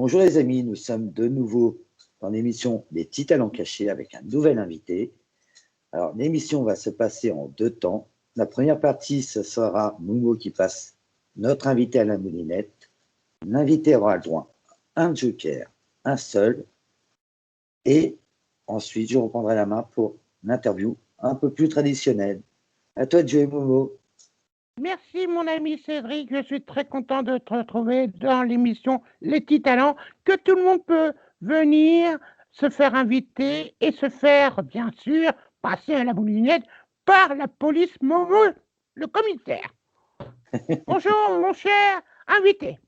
Bonjour les amis, nous sommes de nouveau dans l'émission des petits talents cachés avec un nouvel invité. Alors l'émission va se passer en 2 temps. La première partie, ce sera Momo qui passe notre invité à la moulinette. L'invité aura le droit à un joker, un seul. Et ensuite, je reprendrai la main pour l'interview un peu plus traditionnelle. À toi de jouer, Momo. Merci mon ami Cédric, je suis très content de te retrouver dans l'émission Les Petits Talents, que tout le monde peut venir se faire inviter et se faire, bien sûr, passer à la moulinette par la police Momo, le commissaire. Bonjour mon cher invité.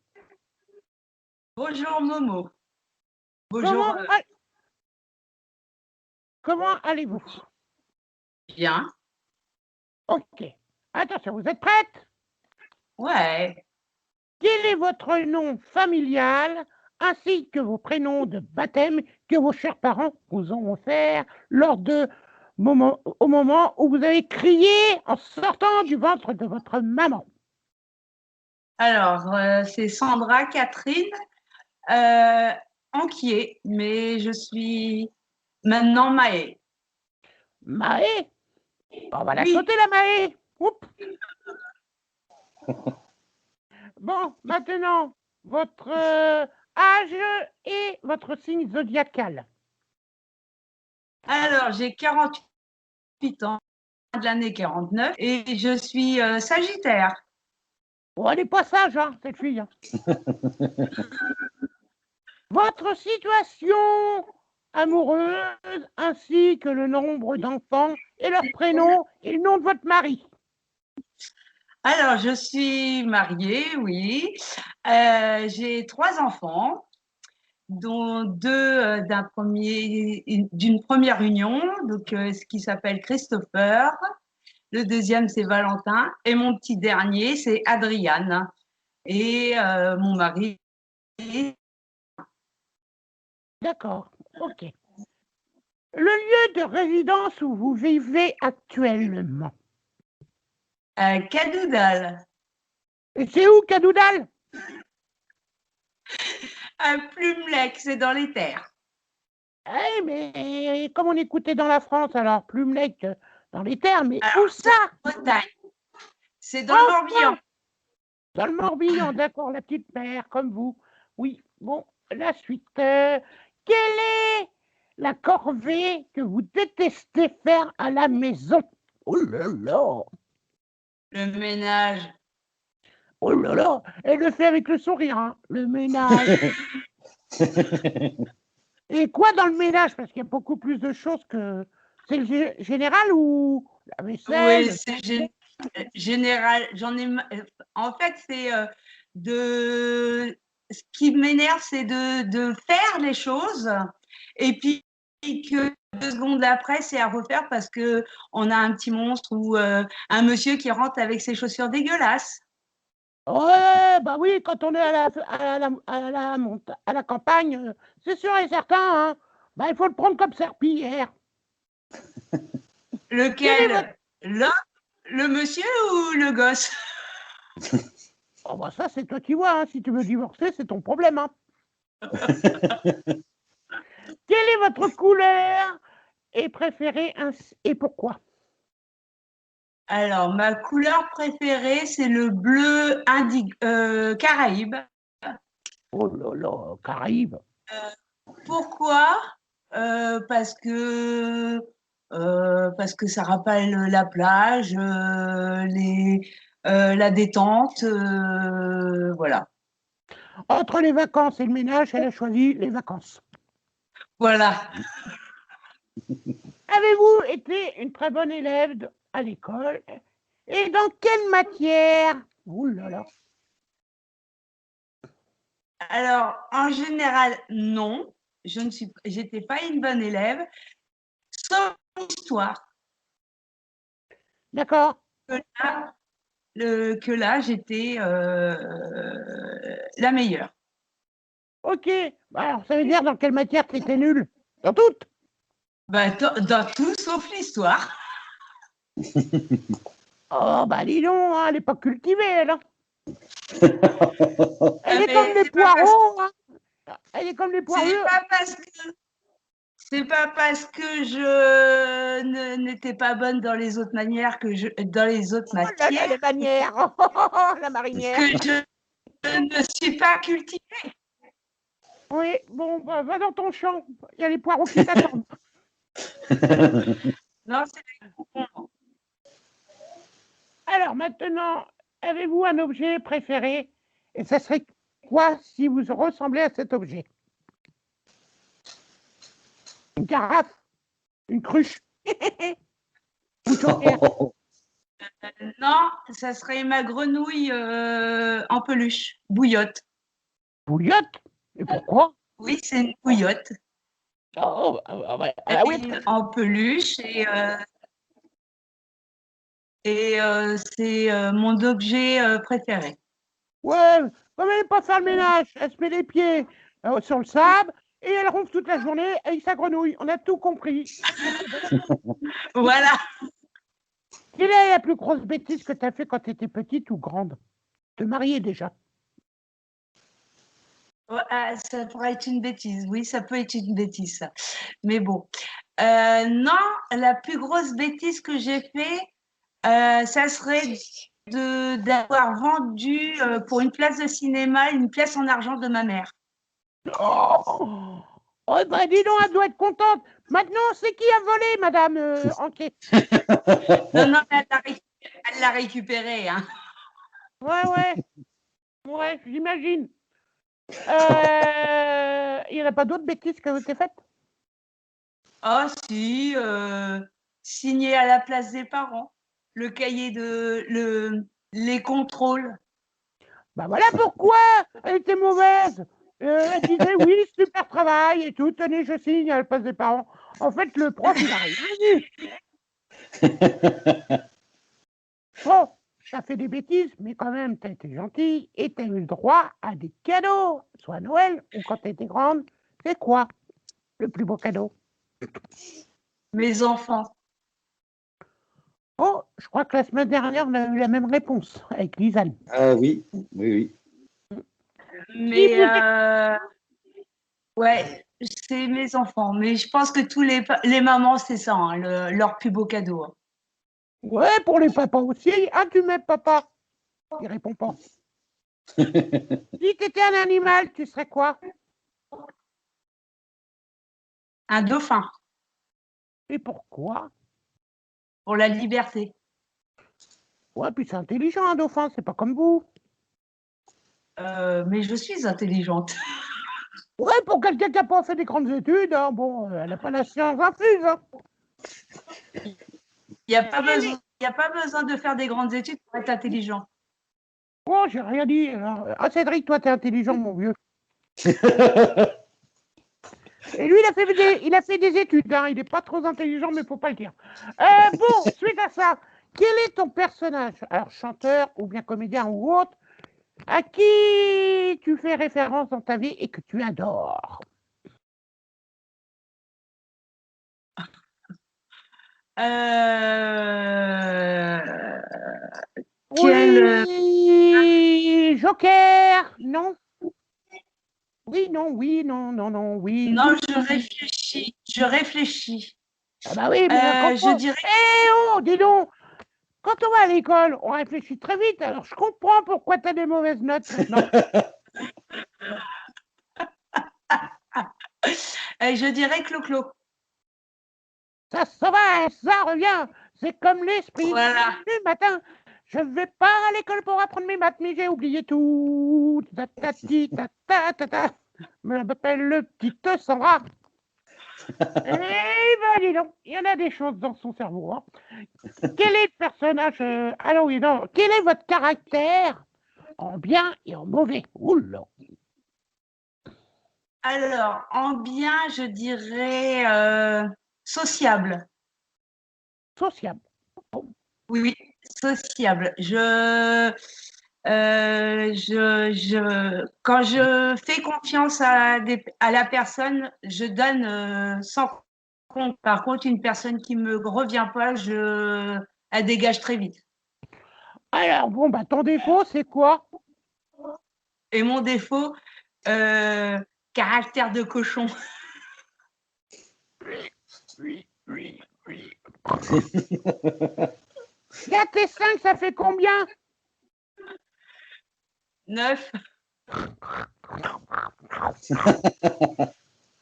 Bonjour Momo. Bonjour. Comment allez-vous? Bien. Ok. Attention, vous êtes prête? Ouais. Quel est votre nom familial ainsi que vos prénoms de baptême que vos chers parents vous ont offert au moment où vous avez crié en sortant du ventre de votre maman? Alors, c'est Sandra Catherine Anquier, mais je suis maintenant Maë. Maë? On va la Oui. sauter la Maë. Oups. Bon, maintenant, votre âge et votre signe zodiacal. Alors, j'ai 48 ans, de l'année 49, et je suis Sagittaire. Oh, elle n'est pas sage, hein, cette fille. Votre situation amoureuse ainsi que le nombre d'enfants et leur prénom et le nom de votre mari. Alors, je suis mariée, oui. J'ai 3 enfants, dont 2 d'une première union, donc ce qui s'appelle Christopher. Le deuxième, c'est Valentin. Et mon petit dernier, c'est Adriane. Et mon mari. D'accord, ok. Le lieu de résidence où vous vivez actuellement. Cadoudal. Et c'est où, Cadoudal? À Plumelec, c'est dans les terres. Eh, mais comme on écoutait dans la France, alors Plumelec dans les terres, mais Alors, où ça? Bretagne. C'est dans le Morbihan. Dans le Morbihan, d'accord, la petite mère, comme vous. Oui, bon, la suite. Quelle est la corvée que vous détestez faire à la maison? Oh là là! Le ménage. Oh là là! Elle le fait avec le sourire, hein, le ménage. Et quoi dans le ménage? Parce qu'il y a beaucoup plus de choses que... C'est le général ou la vaisselle? Oui, c'est général. En fait, c'est de. Ce qui m'énerve, c'est de faire les choses et puis que 2 secondes après, c'est à refaire parce que on a un petit monstre ou un monsieur qui rentre avec ses chaussures dégueulasses. Ouais, bah oui, quand on est à la campagne, c'est sûr et certain, hein, bah, il faut le prendre comme serpillière. Lequel? L'homme, le monsieur ou le gosse? Oh, bah ça, c'est toi qui vois, hein. Si tu veux divorcer, c'est ton problème, hein. Quelle est votre couleur et préférée et pourquoi? Alors, ma couleur préférée, c'est le bleu Caraïbe. Oh là là, Caraïbes. Pourquoi? Parce que ça rappelle la plage, la détente, voilà. Entre les vacances et le ménage, elle a choisi les vacances. Voilà. Avez-vous été une très bonne élève à l'école? Et dans quelle matière? Oh là là. Alors, en général, non. J'étais pas une bonne élève, sauf l'histoire. D'accord. Que là, j'étais la meilleure. Ok. Bah alors, ça veut dire dans quelle matière tu étais nulle? Dans toutes? Bah, dans tout sauf l'histoire. Oh, bah dis donc, hein, elle n'est pas cultivée, elle. Elle est comme les poireaux. Hein. Elle est comme les C'est poireux. pas parce que je n'étais pas bonne dans les autres manières dans les autres Oh là là, matières les manières. Oh, oh, oh, la marinière. que je ne suis pas cultivée. Oui, bon, bah, va dans ton champ. Il y a les poireaux qui t'attendent. Non, c'est des concombres. Alors maintenant, avez-vous un objet préféré? Et ça serait quoi si vous ressemblez à cet objet? Une carafe? Une cruche? Ou joker? Non, ça serait ma grenouille en peluche, bouillotte. Bouillotte? Et pourquoi? Oui, c'est une bouillotte. Oh, ouais. Ah oui. En peluche et c'est mon objet préféré. Ouais, comme elle n'est pas faire le ménage, elle se met les pieds sur le sable et elle ronfle toute la journée avec sa grenouille. On a tout compris. Voilà. Quelle est la plus grosse bêtise que tu as fait quand tu étais petite ou grande? Te marier déjà. Ça pourrait être une bêtise. Oui, ça peut être une bêtise, ça. Mais bon. Non, la plus grosse bêtise que j'ai fait, ça serait d'avoir vendu pour une place de cinéma une pièce en argent de ma mère. Oh, oh bah dis donc, elle doit être contente. Maintenant, c'est qui a volé, madame Enquête? Non, elle l'a récupéré. Hein. Ouais, j'imagine. Il n'y en a pas d'autres bêtises que tu as faites? Oh si, signer à la place des parents, le cahier les contrôles. Bah voilà pourquoi elle était mauvaise. Elle disait oui, super travail et tout, tenez, je signe à la place des parents. En fait, le prof, il a rien vu. Bon, t'as fait des bêtises, mais quand même, t'as été gentille et t'as eu le droit à des cadeaux, soit à Noël ou quand t'étais grande. C'est quoi le plus beau cadeau? Mes enfants. Oh, je crois que la semaine dernière, on a eu la même réponse avec Lisanne. Ah oui, oui. Mais ouais, c'est mes enfants. Mais je pense que tous les mamans, c'est ça, hein, leur plus beau cadeau. Hein. Ouais, pour les papas aussi. Ah, tu m'aimes, papa? Il répond pas. Si t'étais un animal, tu serais quoi? Un dauphin, Et pourquoi? pour la liberté. Ouais, puis c'est intelligent, un dauphin, c'est pas comme vous. Mais je suis intelligente. Ouais, pour quelqu'un qui n'a pas fait des grandes études, hein, bon, elle n'a pas la science infuse. Hein. Il n'y a pas besoin de faire des grandes études pour être intelligent. Oh, j'ai rien dit. Alors. Ah, Cédric, toi, t'es intelligent, mon vieux. Et lui, il a fait des études. Hein. Il n'est pas trop intelligent, mais il ne faut pas le dire. Bon, suite à ça, quel est ton personnage? Alors, chanteur ou bien comédien ou autre, à qui tu fais référence dans ta vie et que tu adores? Oui, Joker, non? Oui, non, oui, non, non, non, oui, Non, oui. je réfléchis. Ah bah oui, mais quand Je on... dirais oh, dis donc, quand on va à l'école, on réfléchit très vite, alors je comprends pourquoi tu as des mauvaises notes maintenant. je dirais Clo-Clo. Ça va, ça revient. C'est comme l'esprit Voilà. du matin. Je ne vais pas à l'école pour apprendre mes maths, mais j'ai oublié tout. Ta, ta, ti, ta, ta, ta, ta. Je m'appelle le petit Sandra. Eh ben, dis donc, il y en a des choses dans son cerveau. Hein. Quel est le personnage alors oui, non. Quel est votre caractère en bien et en mauvais? Oula. Alors, en bien, je dirais sociable. Sociable. Oui, sociable. Quand je fais confiance à la personne, je donne sans compte. Par contre, une personne qui me revient pas, elle dégage très vite. Alors, bon, bah, ton défaut, c'est quoi? Et mon défaut, Caractère de cochon. 4 et 5, ça fait combien? 9.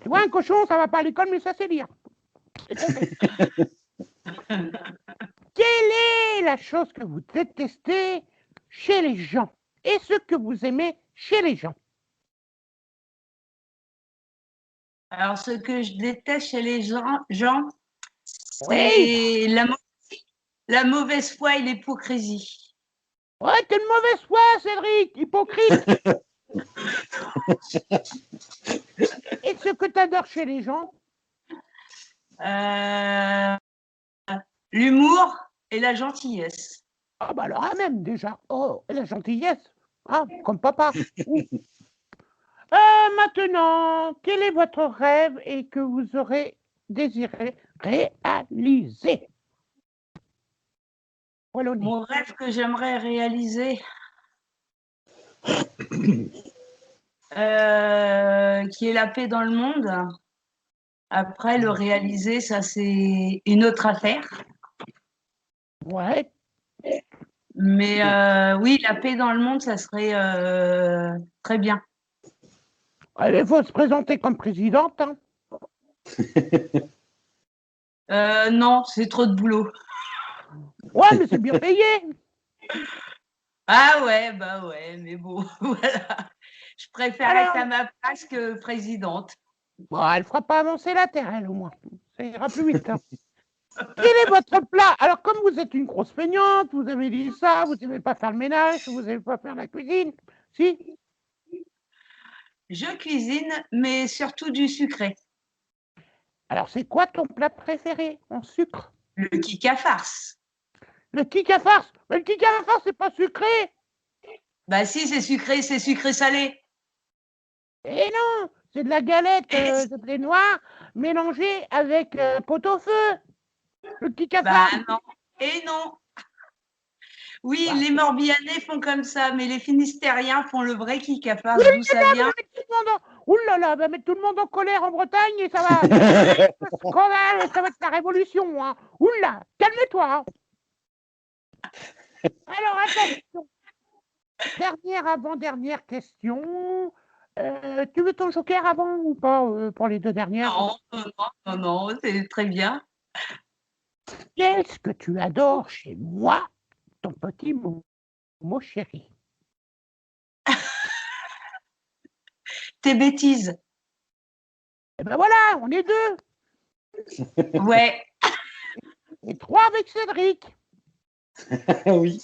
Tu vois, un cochon, ça va pas à l'école, mais ça sait lire. Quelle est la chose que vous détestez chez les gens et ce que vous aimez chez les gens? Alors, ce que je déteste chez les gens, Oui, c'est la mauvaise foi et l'hypocrisie. ouais, t'es une mauvaise foi, Cédric, hypocrite. Et ce que t'adores chez les gens? L'humour et la gentillesse. Ah bah alors, même déjà. Oh, et la gentillesse. Ah, comme papa. Maintenant, quel est votre rêve et que vous aurez désiré réaliser? Wallonie. Mon rêve que j'aimerais réaliser, qui est la paix dans le monde. Après, le réaliser, ça c'est une autre affaire. Ouais. Mais oui, la paix dans le monde, ça serait très bien. Il faut se présenter comme présidente. Hein. Non, c'est trop de boulot. Ouais, mais c'est bien payé. Ah ouais, bah ouais, mais bon, voilà. Je préfère être à ma place que présidente. Bon, elle fera pas avancer la terre, elle, au moins. Ça ira plus vite. Hein. Quel est votre plat? Alors, comme vous êtes une grosse feignante, vous avez dit ça, vous n'aimez pas faire le ménage, vous n'aimez pas faire la cuisine. Si? Je cuisine, mais surtout du sucré. Alors, c'est quoi ton plat préféré en sucre? Le kika farce. Le kika farce. Mais le kika farce, c'est pas sucré. Bah si, c'est sucré salé. Eh non, c'est de la galette de blé noir mélangée avec pot-au-feu. Le kika Bah farce. non. Et non. Oui, Bah, les Morbihanais font comme ça, mais les Finistériens font le vrai kika farce. oui, D'où ça vient? ouh là là, va mettre tout le monde en colère en Bretagne et ça va. Scandale, ça va être la révolution. Hein. Ouh là, calme-toi. Alors, attention. Dernière avant-dernière question. Tu veux ton joker avant ou pas pour les deux dernières? Non, c'est très bien. Qu'est-ce que tu adores chez moi, ton petit Momo chéri? Tes bêtises. Eh ben voilà, on est deux. Ouais. Et trois avec Cédric. Oui.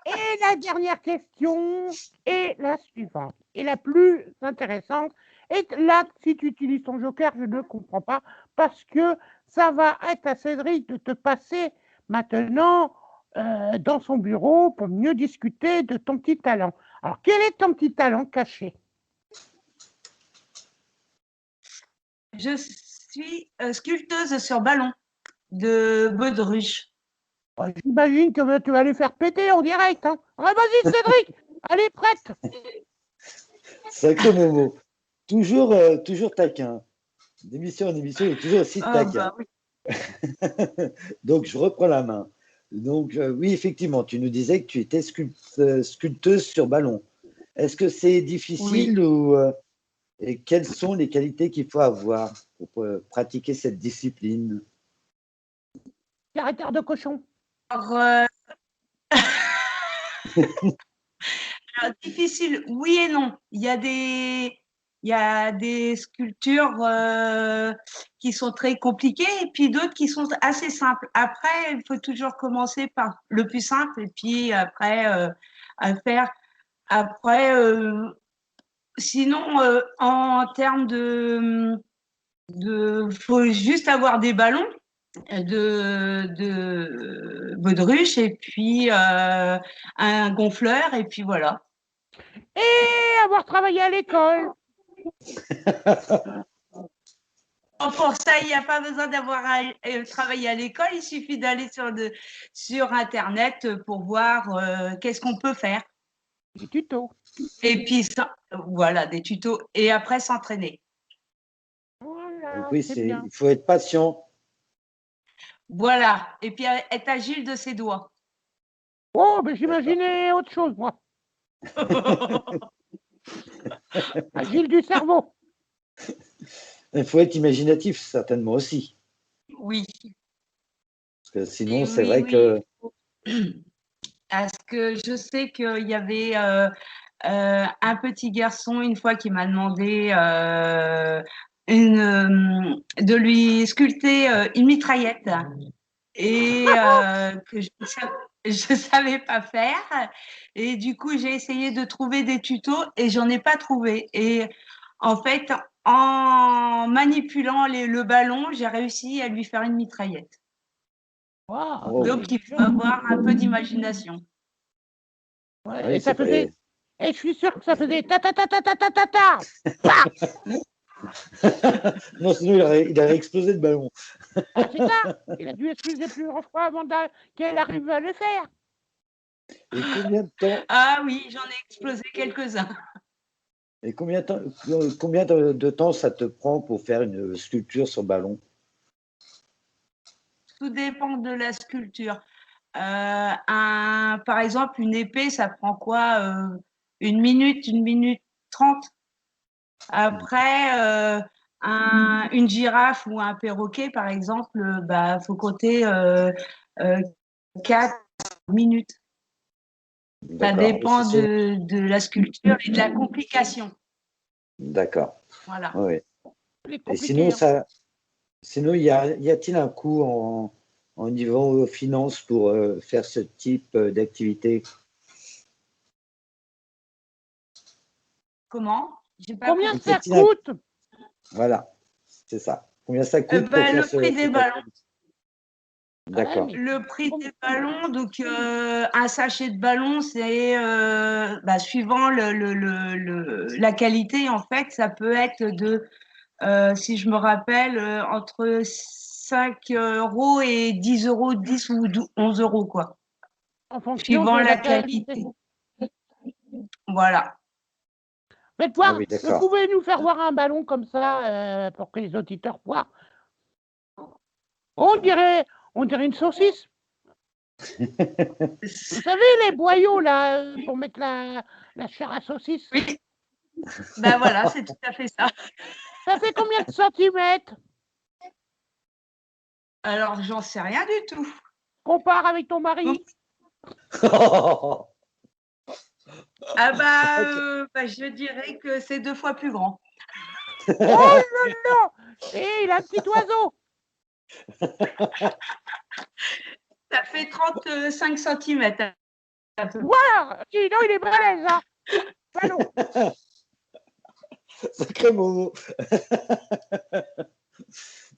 Et la dernière question est la suivante, et la plus intéressante. Et là, si tu utilises ton joker, je ne comprends pas, parce que ça va être à Cédric de te passer maintenant dans son bureau pour mieux discuter de ton petit talent. Alors, quel est ton petit talent caché? Je suis sculpteuse sur ballon de baudruche. J'imagine que tu vas les faire péter en direct. Hein. Ah, vas-y, Cédric, elle est prête. Sacré Momo. Toujours, toujours taquin. D'émission en émission, il est toujours aussi taquin. Bah oui. Donc, je reprends la main. Donc, oui, effectivement, tu nous disais que tu étais sculpteuse sur ballon. Est-ce que c'est difficile ou et quelles sont les qualités qu'il faut avoir pour pratiquer cette discipline? Caractère de cochon. Alors, alors, difficile, oui et non. Il y a des sculptures qui sont très compliquées et puis d'autres qui sont assez simples. Après, il faut toujours commencer par le plus simple et puis après à faire. Après, sinon, en termes faut juste avoir des ballons de baudruche et puis un gonfleur et puis voilà. Et avoir travaillé à l'école. Pour ça, il n'y a pas besoin d'avoir travaillé à l'école, il suffit d'aller sur Internet pour voir qu'est-ce qu'on peut faire. Des tutos. Et puis, voilà, des tutos. Et après, s'entraîner. Voilà, Donc oui, c'est bien. il faut être patient. Voilà. Et puis, être agile de ses doigts. Oh, mais j'imaginais autre chose, moi. Agile du cerveau. Il faut être imaginatif, certainement aussi. Oui. Parce que sinon, Et c'est oui, vrai que… Parce que je sais qu'il y avait un petit garçon, une fois, qui m'a demandé de lui sculpter une mitraillette et que je savais pas faire. Et du coup, j'ai essayé de trouver des tutos et j'en ai pas trouvé. Et en fait, en manipulant le ballon, j'ai réussi à lui faire une mitraillette. Wow, Oh, Donc, il faut avoir un peu d'imagination. ouais, oui, et c'est ça pas… faisait. Et je suis sûr que ça faisait ta ta ta ta ta ta ta ta. Pah. Non, sinon, il aurait explosé le ballon. Ah, c'est ça. Il a dû exploser plusieurs fois avant qu'elle arrive à le faire. Et combien de temps, Ah oui, j'en ai explosé quelques-uns. et combien de temps ça te prend pour faire une sculpture sur ballon? Tout dépend de la sculpture. Par exemple, une épée, ça prend quoi? Une minute 30. Après, une girafe ou un perroquet, par exemple, bah, faut compter 4 minutes. Ça D'accord. dépend de la sculpture et de la complication. D'accord. Voilà. Oui. C'est Et sinon, compliqué. Hein. sinon, y a-t-il un coût en niveau finance pour faire ce type d'activité? Comment? J'ai pas Combien compris. Y ça a-t-il un… coûte? Voilà, c'est ça. Combien ça coûte pour Bah, faire le prix des cette ballons. activité? Ouais, D'accord. mais Le prix des ballons, donc un sachet de ballons, c'est bah, suivant la qualité, en fait, ça peut être de, si je me rappelle, entre 5 € et 10 €, 10 ou 11 € quoi, en fonction suivant de la la qualité. qualité. Voilà. Faites Ah voir, oui, vous d'accord. pouvez nous faire voir un ballon comme ça pour que les auditeurs voient. On dirait une saucisse. Vous savez, les boyaux là, pour mettre la chair à saucisse. Oui, ben voilà, c'est tout à fait ça. Ça fait combien de centimètres? Alors, j'en sais rien du tout. Compare avec ton mari. Ah bah, je dirais que c'est 2 fois plus grand. Oh là là! Et il a un petit oiseau. Ça fait 35 centimètres. Waouh! Sinon, il est balèze, hein? Ballon. Sacré Momo.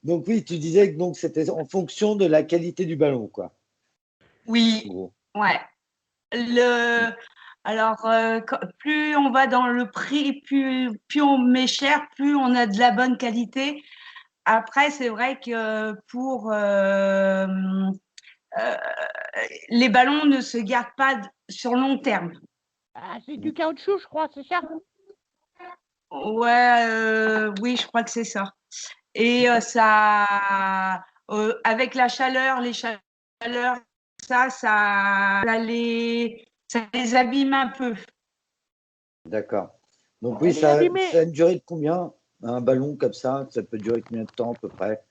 Donc oui, tu disais que donc c'était en fonction de la qualité du ballon, quoi. Oui, En gros. ouais. Alors, plus on va dans le prix, plus on met cher, plus on a de la bonne qualité. Après, c'est vrai que pour les ballons ne se gardent pas sur long terme. Ah, c'est du caoutchouc, je crois, c'est ça? Ouais, oui, je crois que c'est ça. Et ça, avec la chaleur, les chaleurs, ça les abîme un peu. D'accord. Donc oui, Elle est abîmée. ça a une durée de combien? Un ballon comme ça peut durer combien de temps à peu près?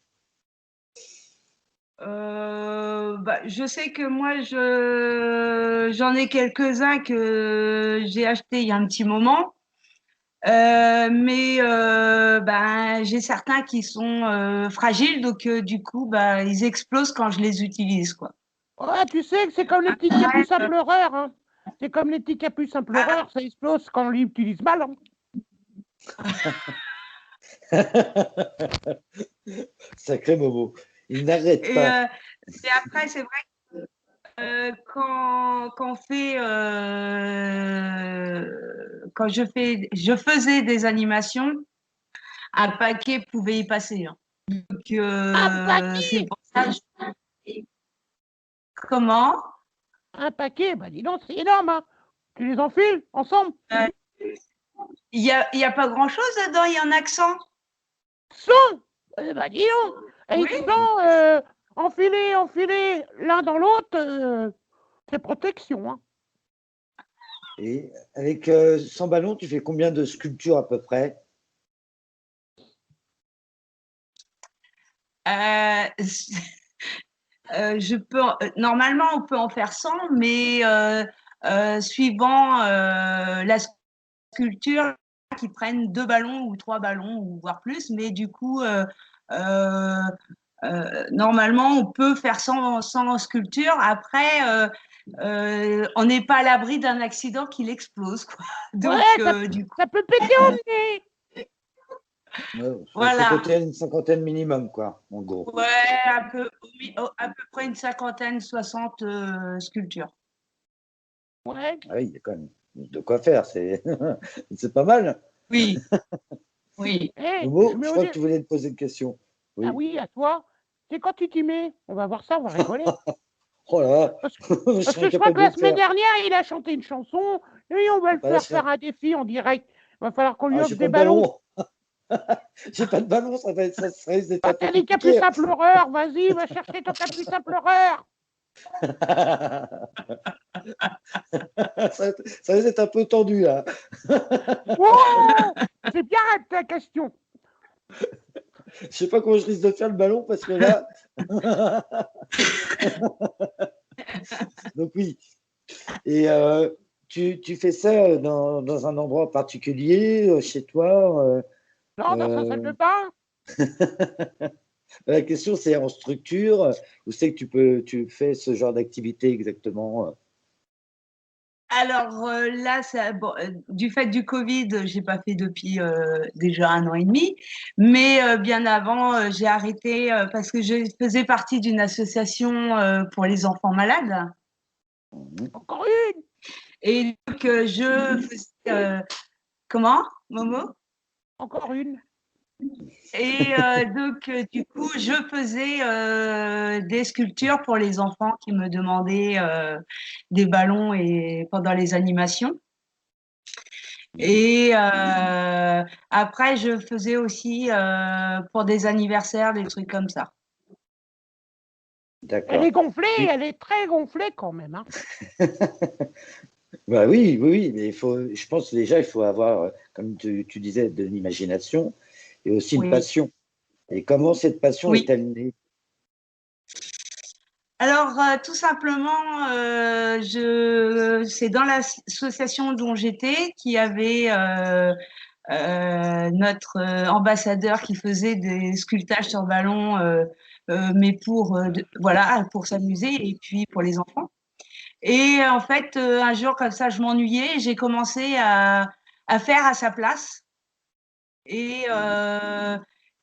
Bah, je sais que moi, j'en ai quelques-uns que j'ai achetés il y a un petit moment. Mais ben, j'ai certains qui sont fragiles, donc du coup, bah, ils explosent quand je les utilise, quoi. Ouais, tu sais que c'est comme les petits capucins pleureurs, hein. C'est comme les petits capucins pleureurs, ça explose quand on l'utilise mal. Hein. Sacré Momo. Il n'arrête Et pas. après, c'est vrai que quand on fait, quand je faisais des animations, un paquet pouvait y passer. Hein. Donc, Un c'est paquet! pour ça. Comment? Un paquet, bah dis donc, c'est énorme, hein. Tu les enfiles ensemble? Il y a pas grand-chose dedans, il y a un accent. Son. Eh ben, dis donc. Et Oui. ils sont enfilés l'un dans l'autre. C'est protection. Hein. Et avec 100 ballons, tu fais combien de sculptures à peu près? Normalement, on peut en faire 100, mais suivant la sculpture, qui prennent 2 ballons ou 3 ballons, ou voire plus. Mais du coup, normalement, on peut faire 100 sculptures. Après, on n'est pas à l'abri d'un accident qui l'explose, quoi. Donc, Ouais, du coup, ça peut péter au nez. Faut voilà. compter une cinquantaine minimum, quoi, en gros. Ouais, à peu près une cinquantaine, 60 sculptures. Ouais. Ah oui, il y a quand même de quoi faire, c'est pas mal. Oui, oui. Momo, Je mets je au crois que nez. tu voulais te poser une question. Ah Oui. oui, à toi. C'est quand tu t'y mets. On va voir ça, on va rigoler. Oh là Parce, là, je parce serais que je crois incapable que de la le semaine faire. dernière, il a chanté une chanson et on va le Bah là, faire un défi en direct. Il va falloir qu'on lui offre j'ai pas des de ballons. ballon. J'ai pas de ballon, ça risque d'être Bah, un peu t'as les compliqué. capucins pleureurs. Vas-y, va chercher ton capucin pleureur. Ça risque d'être un peu tendu, là. Wow, c'est bien ta question. Je sais pas comment je risque de faire le ballon parce que là. Donc oui. Et tu fais ça dans un endroit particulier, chez toi Non, dans sa salle de euh, bain. La question, c'est en structure. Où c'est que tu fais ce genre d'activité exactement? Alors là, du fait du Covid, j'ai pas fait depuis déjà 1 an et demi. Mais bien avant, j'ai arrêté parce que je faisais partie d'une association pour les enfants malades. Encore une. Et donc, je faisais. Comment, Momo? Encore une. Et donc, du coup, je faisais des sculptures pour les enfants qui me demandaient des ballons et pendant les animations. Et après, je faisais aussi pour des anniversaires, des trucs comme ça. Elle est D'accord. gonflée, Et- elle est très gonflée quand même. Hein. Bah oui, oui, oui, mais je pense déjà, il faut avoir, comme tu disais, de l'imagination et aussi une Oui, passion. Et comment cette passion oui. est-elle née? Alors, tout simplement, c'est dans l'association dont j'étais qui avait notre ambassadeur qui faisait des sculptages sur ballon, mais voilà, pour s'amuser et puis pour les enfants. Et en fait, un jour comme ça, je m'ennuyais et j'ai commencé à faire à sa place et, euh,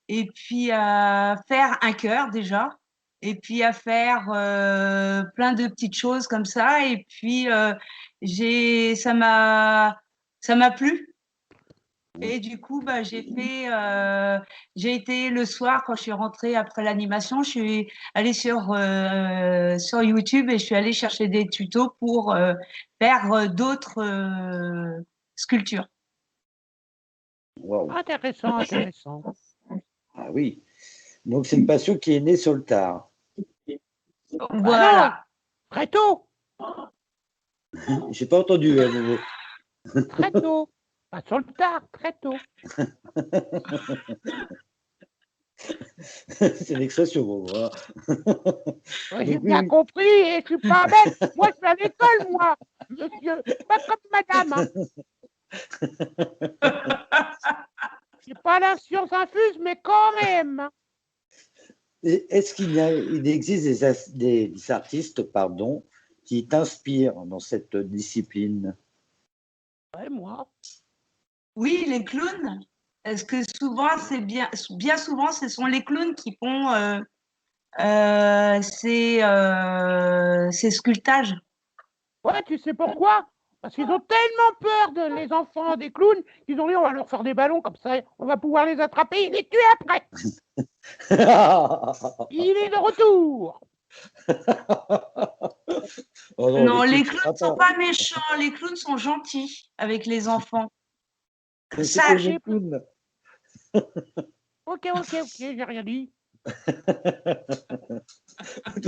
et puis à faire un cœur déjà, et puis à faire plein de petites choses comme ça. Et puis, ça m'a plu. Et du coup, bah, j'ai été le soir quand je suis rentrée après l'animation, je suis allée sur YouTube et je suis allée chercher des tutos pour faire d'autres sculptures. Waouh. Intéressant, intéressant. Ah oui. Donc c'est une passion qui est née sur le tard. Bah non, Voilà. très tôt, J'ai pas entendu, Momo. très tôt. Pas sur le tard, très tôt. C'est une expression, Momo, hein. Ouais, j'ai Donc bien oui, compris et je suis pas bête. Moi, je suis à l'école, moi, monsieur. Pas comme madame. Hein. J'ai pas la science infuse, mais quand même. est-ce il existe des artistes, pardon, qui t'inspirent dans cette discipline? Ouais, moi. Oui, les clowns. Parce que souvent, bien souvent, ce sont les clowns qui font ces sculptages. Ouais, tu sais pourquoi? Parce qu'ils ont tellement peur les enfants des clowns qu'ils ont dit on va leur faire des ballons comme ça, on va pouvoir les attraper et les tuer après. Il est de retour. Oh non, Non, les clowns, les c'est clowns ne sont sympa. pas méchants, les clowns sont gentils avec les enfants. C'est Ça, comme j'ai- le clown. Ok, j'ai rien dit. Tu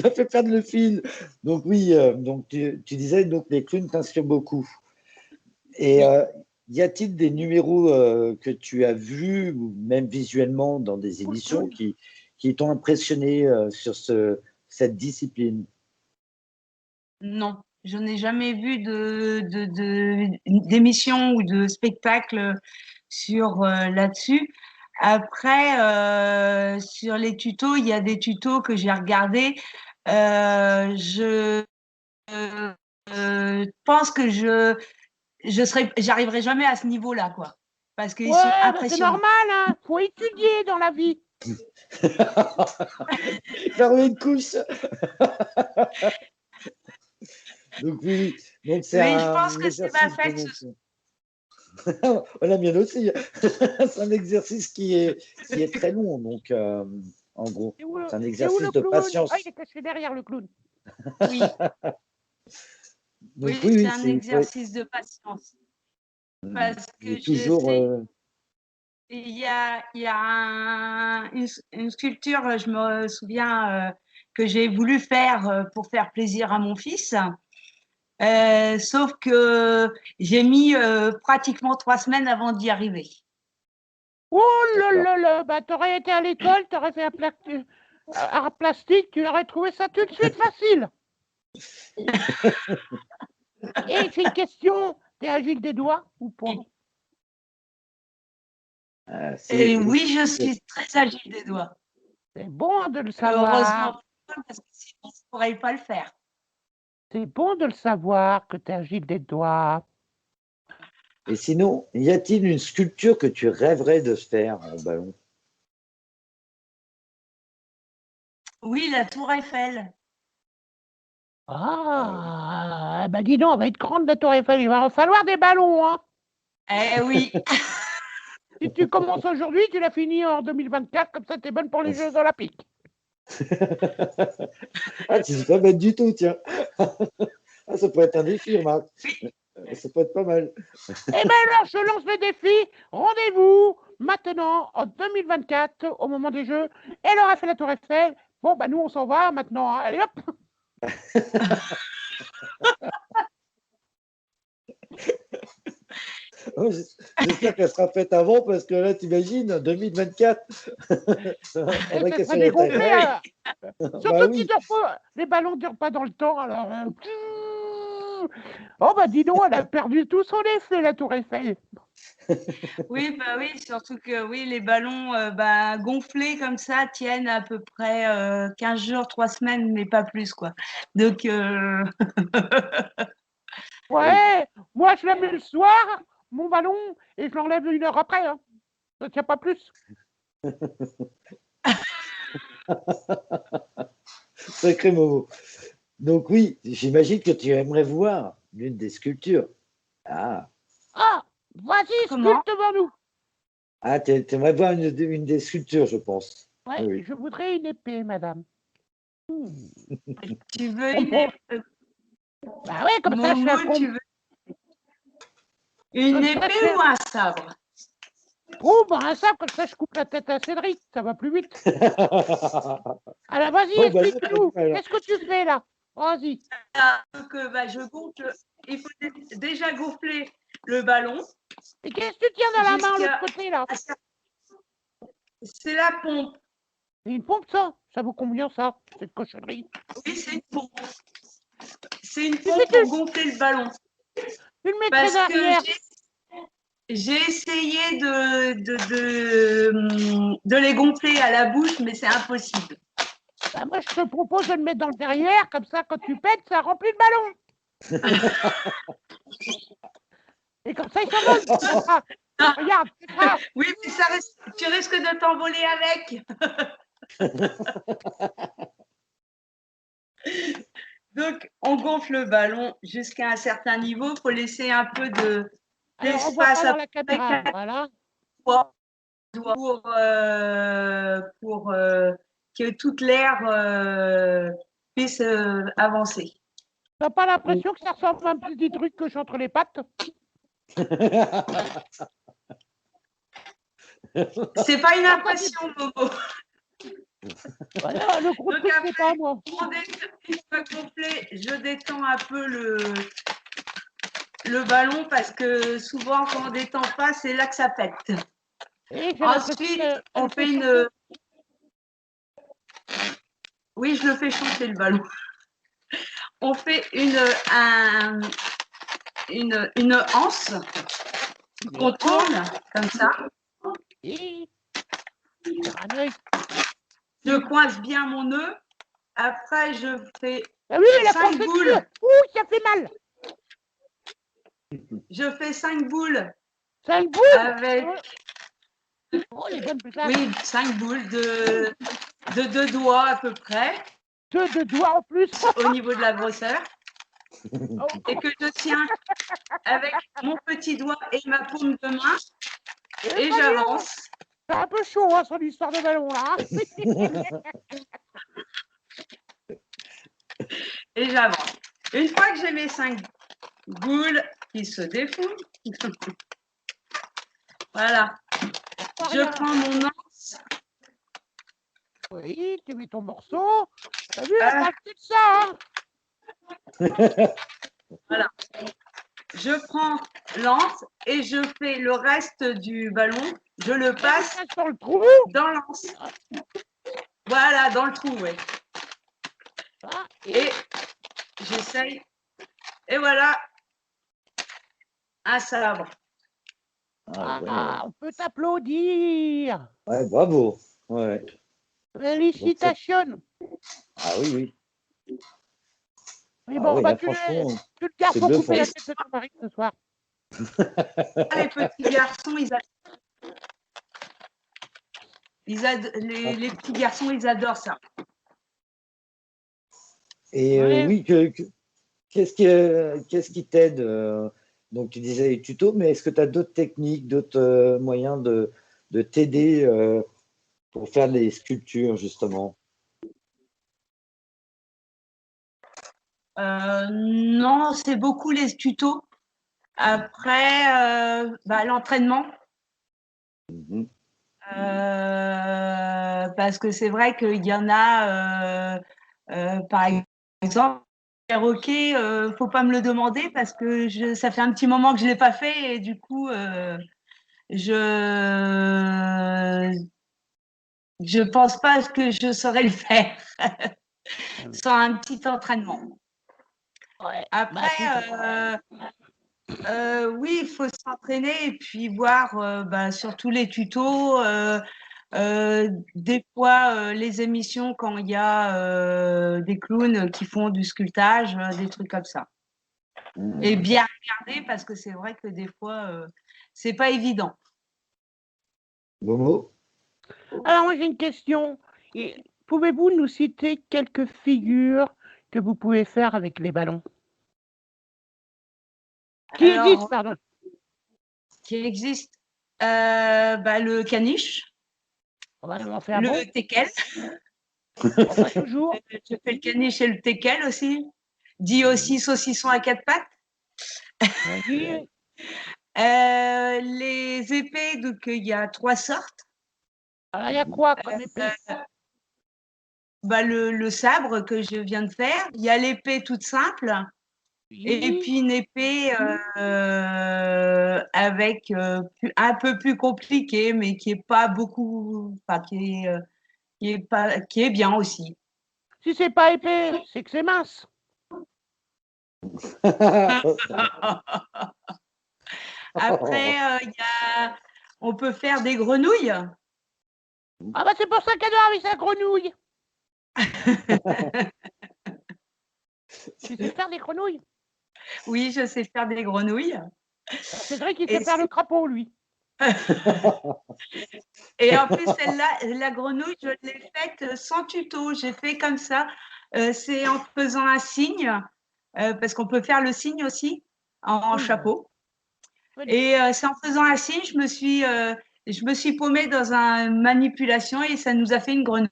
m'as fait perdre le fil. Donc oui, donc tu disais donc les clowns t'inspirent beaucoup. Et oui. y a-t-il des numéros que tu as vus, ou même visuellement, dans des Cool émissions clown. qui t'ont impressionné sur cette discipline? Non, je n'ai jamais vu d'émission ou de spectacle sur là-dessus. Après, sur les tutos, il y a des tutos que j'ai regardés. Je pense que j'arriverai jamais à ce niveau-là, quoi, parce qu'ils sont Ouais, bah c'est impressionnants. normal, hein. Faut étudier dans la vie. Fermer une couche. Donc oui, donc c'est Mais je un pense que c'est ma exercice de fête. donc, la mienne aussi. C'est un exercice qui est très long, donc en gros, Et où, c'est un et où exercice le de clown? Ah, il patience. est caché derrière le clown. Oui, Donc oui, oui, c'est oui, un c'est exercice de patience. Parce il que est je toujours. sais, il y a une sculpture, je me souviens, que j'ai voulu faire pour faire plaisir à mon fils. Sauf que j'ai mis pratiquement 3 semaines avant d'y arriver. Oh là D'accord. là là, bah t'aurais été à l'école, t'aurais fait art plastique, tu aurais trouvé ça tout de suite facile. Et j'ai une question, t'es agile des doigts ou pas? Ah, Et c'est oui, je suis très agile des doigts. C'est bon de le Heureusement, savoir. parce que sinon, je ne pourrais pas le faire. C'est bon de le savoir que t'es agile des doigts. Et sinon, y a-t-il une sculpture que tu rêverais de faire en ballon? Oui, la tour Eiffel. Ah, bah dis donc, elle va être grande la tour Eiffel, il va en falloir des ballons, hein. Eh oui, Si tu commences aujourd'hui, tu l'as fini en 2024, comme ça t'es bonne pour les Jeux Olympiques. Ah, c'est pas bête du tout, tiens. Ah, ça pourrait être un défi, remarque. Ça peut être pas mal. Eh bien alors, je lance le défi. Rendez-vous maintenant en 2024 au moment des Jeux. Elle aura fait la tour Eiffel. Bon, bah nous, on s'en va maintenant. Allez hop. Oh, j'espère qu'elle sera faite avant parce que là, t'imagines, 2024, Et faudrait ça qu'elle sera soit à dégonflé. oui. Bah Surtout qu'ils oui. durent pas. Les ballons ne durent pas dans le temps. Alors, oh, bah dis donc, elle a perdu tout son effet, la tour Eiffel. Oui, bah oui, surtout que oui, les ballons bah, gonflés comme ça tiennent à peu près 15 jours, 3 semaines, mais pas plus, quoi. Donc, Oui. Ouais, moi, je la mets le soir, mon ballon, et je l'enlève 1 heure après. Hein. Ça tient pas plus. Sacré Momo. Donc oui, j'imagine que tu aimerais voir l'une des sculptures. Ah, Ah, vas-y, comment? sculpte devant nous. ah, t'aimerais voir une des sculptures, je pense. Ouais, Oui, je voudrais une épée, madame. Hmm. Tu veux Oh, une bon. Bah ouais, comme ça, je fais un Momo, tu combat. veux une Comme ça, je épée fais ou un sabre? Oh, bah un sabre, comme ça, je coupe la tête à Cédric. Ça va plus vite. oui. Alors, vas-y, Bon, bah là, explique-nous. Qu'est-ce que tu fais là? Vas-y. Donc, bah, je gonfle. Il faut déjà gonfler le ballon Et qu'est-ce que tu tiens dans la main, l'autre jusqu'à. côté là? C'est la pompe. C'est une pompe, ça? Ça vaut combien, ça? Cette cochonnerie. Oui, c'est une pompe. C'est une Tu fais pompe pour gonfler le ballon. tu le mettrais Parce que derrière. j'ai essayé de les gonfler à la bouche, mais c'est impossible. Bah, moi, je te propose de le mettre dans le derrière. Comme ça, quand tu pètes, ça remplit le ballon. Et comme ça, il s'envole. Regarde, c'est ça. Oui, mais tu risques de t'envoler avec. Donc, on gonfle le ballon jusqu'à un certain niveau. Il faut laisser un peu Alors, on voit pas d'espace dans la avec caméra. un Voilà. doigt pour que toute l'air puisse avancer. T'as pas l'impression que ça ressemble à un petit truc que j'ai entre les pattes? C'est pas une impression, Momo. Voilà, le groupe Donc que c'est après, pas moi. une fois complet, je détends un peu le ballon parce que souvent, quand on détend pas, c'est là que ça pète. Et j'ai l'impression Ensuite, qu'elle on le fait fait chauffer. Oui, je le fais chauffer le ballon. On fait une anse qu'on tourne comme ça. Et sur un œil. Je coince bien mon nœud. Après, je fais Ah oui, la 5 force est boules. dure. Ouh, ça fait mal. Je fais 5 boules 5 boules. avec, Oh, les bonnes places. oui, 5 boules de 2 doigts à peu près, Deux de doigts en plus. au niveau de la grosseur, Oh, et que je tiens avec mon petit doigt et ma paume de main, et j'avance. c'est un peu chaud, hein, son histoire de ballon, là. Et j'avance. Une fois que j'ai mes 5 boules qui se défont, voilà, je prends mon anse. Oui, tu mets ton morceau. T'as vu, on parle que de ça, hein. Voilà. Je prends l'anse et je fais le reste du ballon, je le passe dans le trou. dans l'anse. Voilà, dans le trou, oui. Ah, Et j'essaye. Et voilà, un sabre. Ah, on peut t'applaudir. ouais, bravo. Ouais. Félicitations. Ah oui, oui. Mais Ah bon, oui, bah, là, franchement, tu le gardes c'est pour couper bluffant. la tête de ton mari ce soir. Les petits garçons, les petits garçons, ils adorent ça. Et Ouais. oui, qu'est-ce qui t'aide donc, tu disais les tutos, mais est-ce que tu as d'autres techniques, d'autres moyens de t'aider pour faire des sculptures, justement? Non, c'est beaucoup les tutos. Après, l'entraînement. Mhm. Parce que c'est vrai qu'il y en a, par exemple, le perroquet, faut pas me le demander parce que ça fait un petit moment que je l'ai pas fait et du coup, je pense pas que je saurais le faire sans un petit entraînement. Ouais. Après, oui, il faut s'entraîner et puis voir sur tous les tutos. Des fois, les émissions quand il y a des clowns qui font du sculptage, des trucs comme ça. Et bien regarder parce que c'est vrai que des fois, c'est pas évident. Momo? Alors, moi, j'ai une question. Pouvez-vous nous citer quelques figures que vous pouvez faire avec les ballons? Qui existent, pardon. Qui existe le caniche, On va en faire le teckel. Pas toujours. Je fais le caniche et le teckel aussi. Dit aussi saucisson à 4 pattes. Oui. Les épées, donc il y a 3 sortes. Alors, il y a quoi comme épée? Le sabre que je viens de faire. Il y a l'épée toute simple. Et puis une épée avec un peu plus compliquée, mais qui est pas beaucoup, enfin, qui est bien aussi. Si c'est pas épais, c'est que c'est mince. Après, on peut faire des grenouilles. Ah bah c'est pour ça qu'elle dort avec sa grenouille. Tu sais faire des grenouilles? Oui, je sais faire des grenouilles. C'est vrai qu'il sait faire le crapaud, lui. Et en plus, celle-là, la grenouille, je l'ai faite sans tuto. J'ai fait comme ça. C'est en faisant un signe, parce qu'on peut faire le signe aussi en chapeau. Et c'est en faisant un signe, je me suis paumée dans une manipulation et ça nous a fait une grenouille.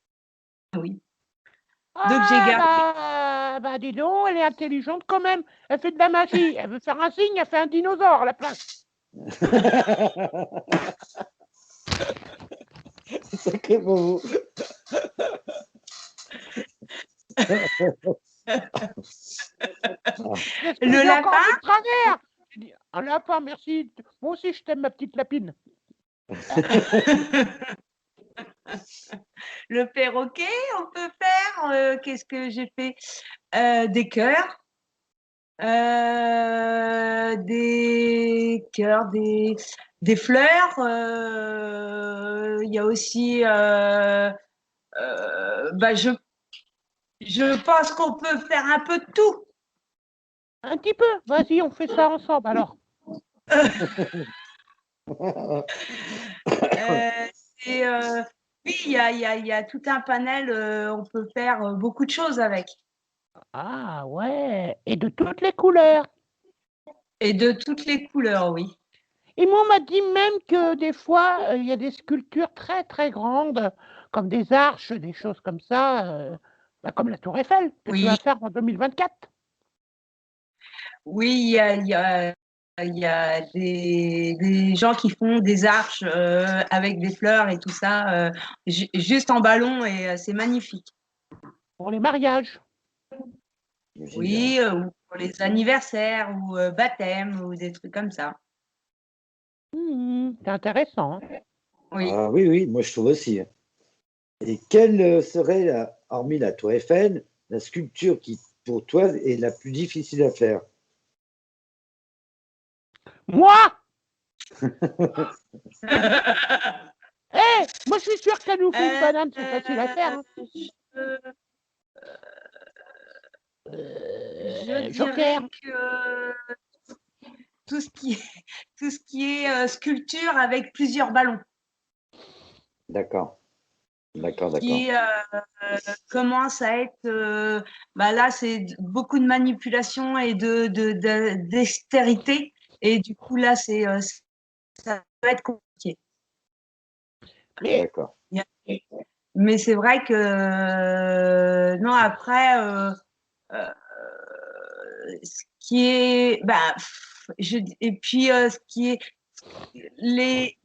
Donc j'ai gardé. Bah dis donc, elle est intelligente quand même. Elle fait de la magie. Elle veut faire un signe, elle fait un dinosaure à la place. Sacré Momo. Qu'est-ce que Le j'ai encore lapin, dit de travers? J'ai dit, un lapin, merci. Moi aussi, je t'aime, ma petite lapine. le perroquet, on peut faire. Qu'est-ce que j'ai fait? Des cœurs. Des cœurs, des fleurs. Il y a aussi, bah, je pense qu'on peut faire un peu de tout. Un petit peu. Vas-y, on fait ça ensemble, alors. Et, oui, il y a tout un panel. On peut faire beaucoup de choses avec. Ah, ouais. Et de toutes les couleurs. Et de toutes les couleurs, oui. Et moi, on m'a dit même que des fois, il y a des sculptures très, très grandes, comme des arches, des choses comme ça, bah, comme la Tour Eiffel, que tu Oui, vas faire en 2024. oui, il y a des gens qui font des arches avec des fleurs et tout ça, juste en ballon, et c'est magnifique. Pour les mariages. Oui, ou pour les anniversaires ou baptêmes ou des trucs comme ça. C'est intéressant. Hein. Oui. Ah oui, oui, moi je trouve aussi. Et quelle serait, hormis la Tour Eiffel, la sculpture qui, pour toi, est la plus difficile à faire? Moi, moi, je suis sûr qu'elle nous fait une banane, c'est facile à faire. Hein. Je Joker. dirais que tout ce qui est sculpture avec plusieurs ballons. D'accord, d'accord, d'accord. Qui commence à être, bah là, c'est beaucoup de manipulation et dextérité. Et du coup, là, ça peut être compliqué. Mais D'accord. Mais c'est vrai que, non, après, ce qui est, bah, et puis, ce qui est, les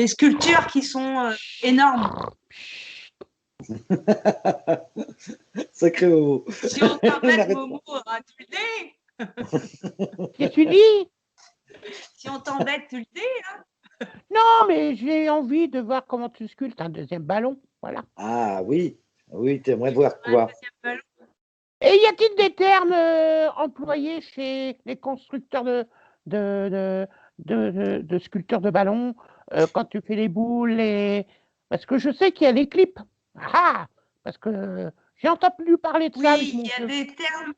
sculptures qui sont énormes. Sacré Momo. Si on t'embête, Momo, tu le dis. qu'est-ce que tu dis? Si on t'embête, tu le dis. Hein. Non, mais j'ai envie de voir comment tu sculptes un deuxième ballon. Voilà. Ah oui, oui, tu aimerais voir Un quoi? deuxième ballon. Et y a-t-il des termes employés chez les constructeurs de, de sculptures de ballons quand tu fais les boules Parce que je sais qu'il y a les clips. Ah! Parce que j'ai entendu parler de ça avec Oui, mon il y a jeu. des termes.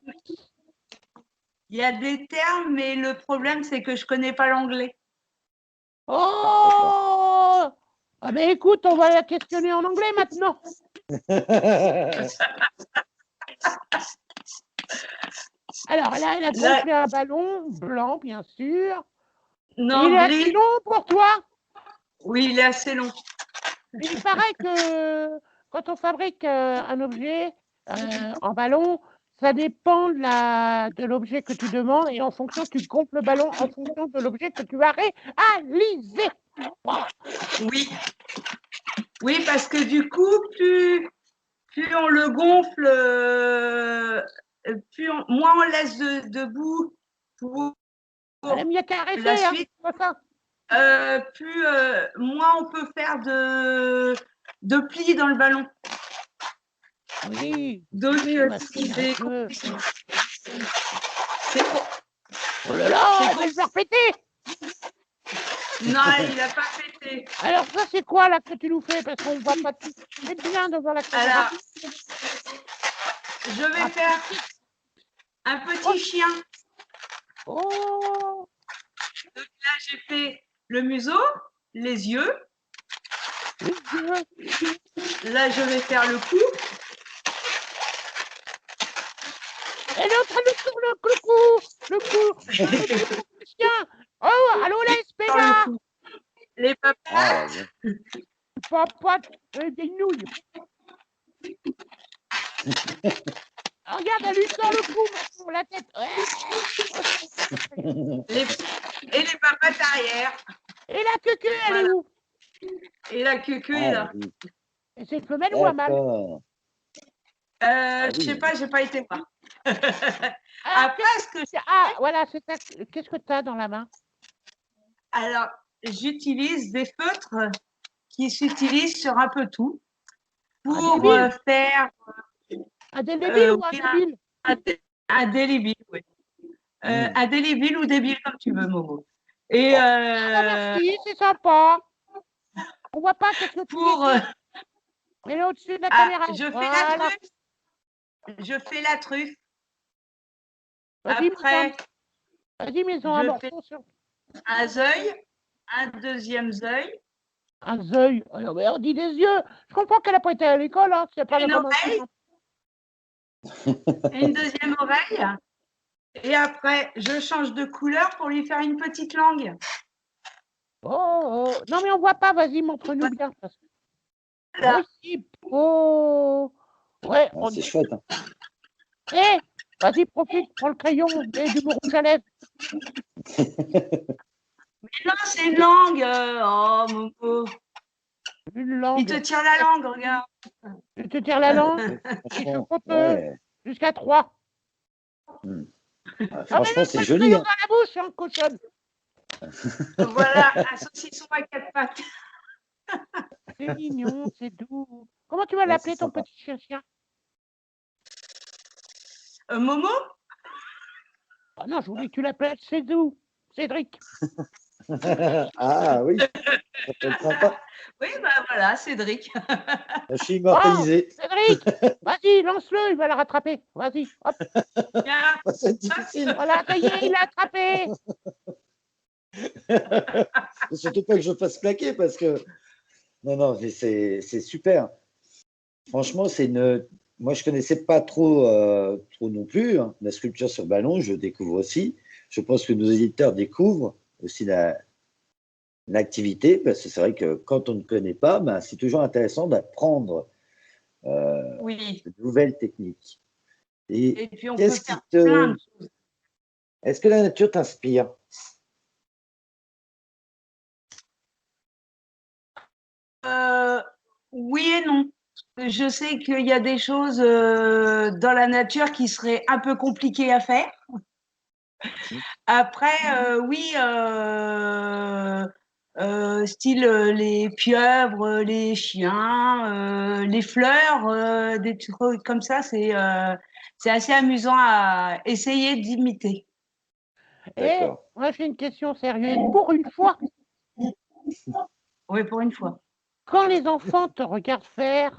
Il y a des termes, mais le problème, c'est que je connais pas l'anglais. Oh! Ah ben écoute, on va la questionner en anglais maintenant. Alors là, elle a gonflé un ballon blanc, bien sûr. Non, Il est assez long pour toi? Oui, il est assez long. Il paraît que quand on fabrique un objet en ballon, ça dépend de l'objet que tu demandes et en fonction, tu gonfles le ballon en fonction de l'objet que tu vas réaliser. Wow. Oui. Oui, parce que du coup, plus on le gonfle, moins on laisse debout pour Elle a mis à caresser, la hein, suite, c'est pas ça. plus moins on peut faire de plis dans le ballon. Oui. Donc, Oui, c'est oh là là, elle va le faire péter. Non, il n'a pas pété. Alors ça, c'est quoi là que tu nous fais? Parce qu'on voit pas tout. C'est bien devant la caméra. Alors, je vais faire un petit chien. Oh. Donc là, j'ai fait le museau, les yeux. Là, je vais faire le cou. Elle est en train de tourner le cou, le chien. Oh, allô la SPA. Les papas. Papa, des nouilles. Regarde, elle lui sort le cou sur la tête. Et les papates arrière. Et la queue, elle est Voilà. où? Et la queue est là. oui. Et c'est une femelle ou un mâle? D'accord. Je sais Oui. pas, j'ai pas été voir. Ah, Après, ce que je ah, voilà, c'est ça. Qu'est-ce que tu as dans la main? alors, j'utilise des feutres qui s'utilisent sur un peu tout Un pour débile? faire Un débile ou un oui, débile? un délibile, oui. Mm. Un délibile ou débile, comme tu veux, Momo. Et Ah, bah merci, c'est sympa. On voit pas qu'est-ce que tu pour. décris. Mets-le au-dessus de la caméra. Je fais la Voilà. truffe. Je fais la truffe. Vas-y, Après, mets-en un je fais morceau sur un œil, un deuxième œil, un œil. Oh, mais on dit des yeux. Je comprends qu'elle n'a pas été à l'école, hein. C'est pas une comme un oreille, une deuxième oreille. Et après, je change de couleur pour lui faire une petite langue. Oh, oh. Non, mais on voit pas. Vas-y, montre-nous bien. Là. Oh, si. Oh. Ouais. Ah, c'est chouette. Hein. Eh, vas-y, profite. Prends le crayon et du rouge à lèvres. Mais non, c'est une langue. Oh, Momo. Une langue. Il te tire la langue, regarde. Je te tire la langue et je compte Ouais. jusqu'à 3. Mm. Ah, Franchement, mais c'est le joli. crayon Hein. dans la bouche, hein, cochonne. Voilà, un saucisson à 4 pattes. C'est mignon, c'est doux. Comment tu vas Ouais, l'appeler, c'est ton sympa. petit chien? Momo? Oh non, je voulais que tu l'appelles Cédric. Ah oui, ça peut être sympa. Oui, bah voilà, Cédric. Je suis Oh, immortalisé. Cédric, vas-y, lance-le, il va la rattraper. Vas-y, hop. Bien. Ça va être difficile. Voilà, ça y est, il l'a attrapé. Surtout pas que je fasse plaquer parce que. Non, non, mais c'est super. Franchement, c'est une. Moi, je connaissais pas trop non plus. Hein. La sculpture sur ballon, je découvre aussi. Je pense que nos éditeurs découvrent aussi l'activité parce que c'est vrai que quand on ne connaît pas, ben, c'est toujours intéressant d'apprendre Oui. de nouvelles techniques. Et Et puis on peut qu'est-ce qui faire plein te. de choses. Est-ce que la nature t'inspire? Oui et non. Je sais qu'il y a des choses dans la nature qui seraient un peu compliquées à faire. Après, oui, style les pieuvres, les chiens, les fleurs, des trucs comme ça, c'est assez amusant à essayer d'imiter. Et D'accord. moi, j'ai une question sérieuse. Pour une fois, Oui, pour une fois. quand les enfants te regardent faire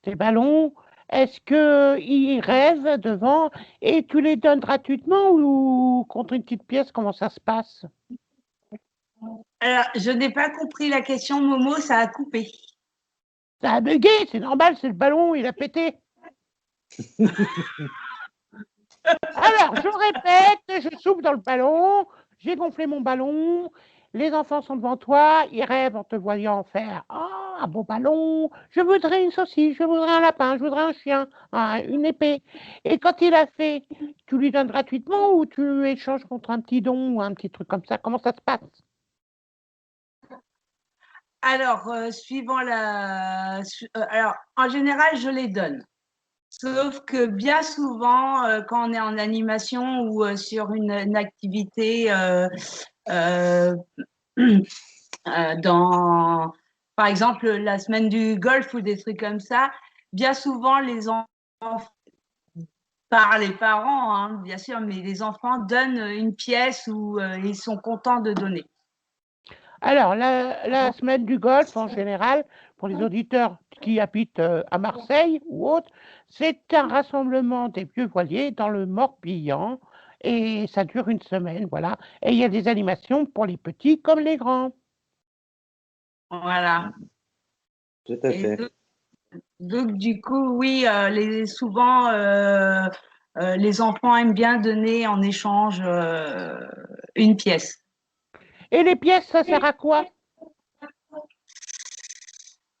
tes ballons, est-ce qu'ils rêvent devant et tu les donnes gratuitement ou contre une petite pièce? Comment ça se passe? Alors, je n'ai pas compris la question, Momo, ça a coupé. Ça a bugué, c'est normal, c'est le ballon, il a pété. Alors, je répète, je souffle dans le ballon, j'ai gonflé mon ballon, les enfants sont devant toi, ils rêvent en te voyant faire oh, un beau ballon, je voudrais une saucisse, je voudrais un lapin, je voudrais un chien, une épée. Et quand il a fait, tu lui donnes gratuitement ou tu échanges contre un petit don ou un petit truc comme ça? Comment ça se passe? Alors, alors, en général, je les donne. Sauf que bien souvent, quand on est en animation ou sur une activité dans, par exemple, la semaine du golf ou des trucs comme ça, bien souvent, les enfants, par les parents, hein, bien sûr, mais les enfants donnent une pièce où ils sont contents de donner. Alors, la semaine du golf, en général, pour les auditeurs qui habitent à Marseille ou autre, c'est un rassemblement des vieux voiliers dans le Morbihan et ça dure une semaine, voilà. Et il y a des animations pour les petits comme les grands. Voilà. Tout à Et fait. donc, du coup, oui, souvent, les enfants aiment bien donner en échange une pièce. Et les pièces, ça sert à quoi?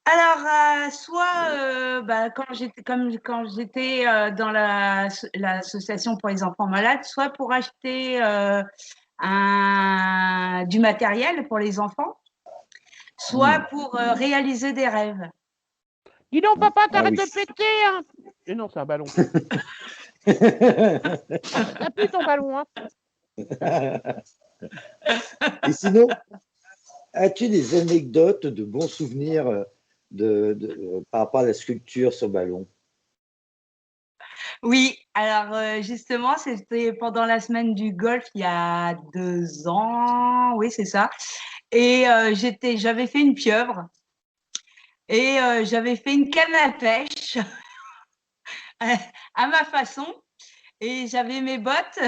Alors, soit quand j'étais dans l'association pour les enfants malades, soit pour acheter du matériel pour les enfants, soit pour réaliser des rêves. Dis donc, papa, t'arrêtes oui. de péter, hein. Et non, c'est un ballon. Ça pue ton ballon, hein. Et sinon, as-tu des anecdotes de bons souvenirs par rapport à la sculpture sur ballon? Oui, alors justement, c'était pendant la semaine du golf il y a 2 ans, oui, c'est ça. Et j'avais fait une pieuvre et j'avais fait une canne à pêche à ma façon et j'avais mes bottes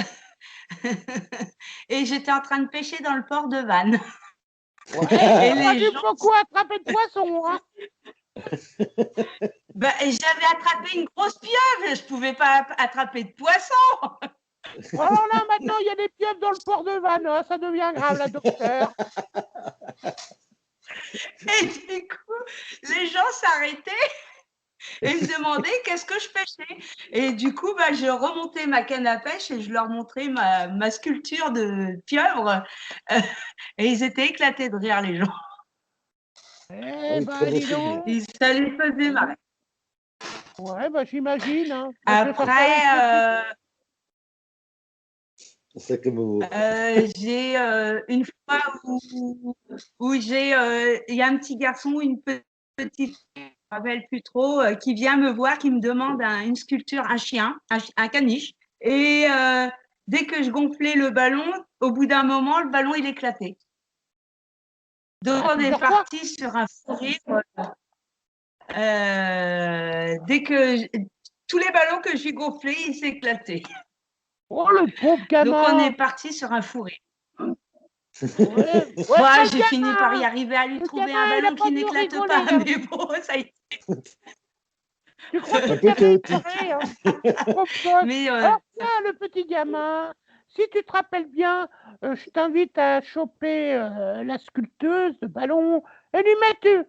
et j'étais en train de pêcher dans le port de Vannes. Ouais, Et moi, les j'ai gens, beaucoup attrapé de poissons, hein. ben, j'avais attrapé une grosse pieuvre, je pouvais pas attraper de poisson. Alors là, maintenant, il y a des pieuvres dans le port de Vannes, hein. Ça devient grave, la docteur. Et du coup, les gens s'arrêtaient et me demandaient qu'est-ce que je pêchais. Et du coup, bah, je remontais ma canne à pêche et je leur montrais ma sculpture de pieuvre. Et ils étaient éclatés de rire, les gens. Eh Oui, très ben, bon dis souvenir. donc. Ça les faisait marrer. Ouais, bah, j'imagine, hein. Donc, ça fait Après, Sacré Momo. j'ai une fois où il y a un petit garçon ou une petite fille, je ne me rappelle plus trop, qui vient me voir, qui me demande une sculpture, un chien, un caniche. Et dès que je gonflais le ballon, au bout d'un moment, le ballon, il éclatait. Donc, on est plusieurs fois. parti sur un fou rire. Dès que tous les ballons que j'ai gonflés, ils s'éclataient. Oh, le pauvre Donc, on est gamin. parti sur un fou rire. Ouais, Moi, le j'ai fini par y gamin. arriver à lui Le trouver gamin, un il a ballon pas qui dû n'éclate rigoler, pas, hein. mais bon, ça a été. Tu crois que Un le peu gamin est chaotique. taré, hein. Pauvre gosse. Mais Alors, tiens, le petit gamin, si tu te rappelles bien, je t'invite à choper la sculpteuse de ballon et lui mettre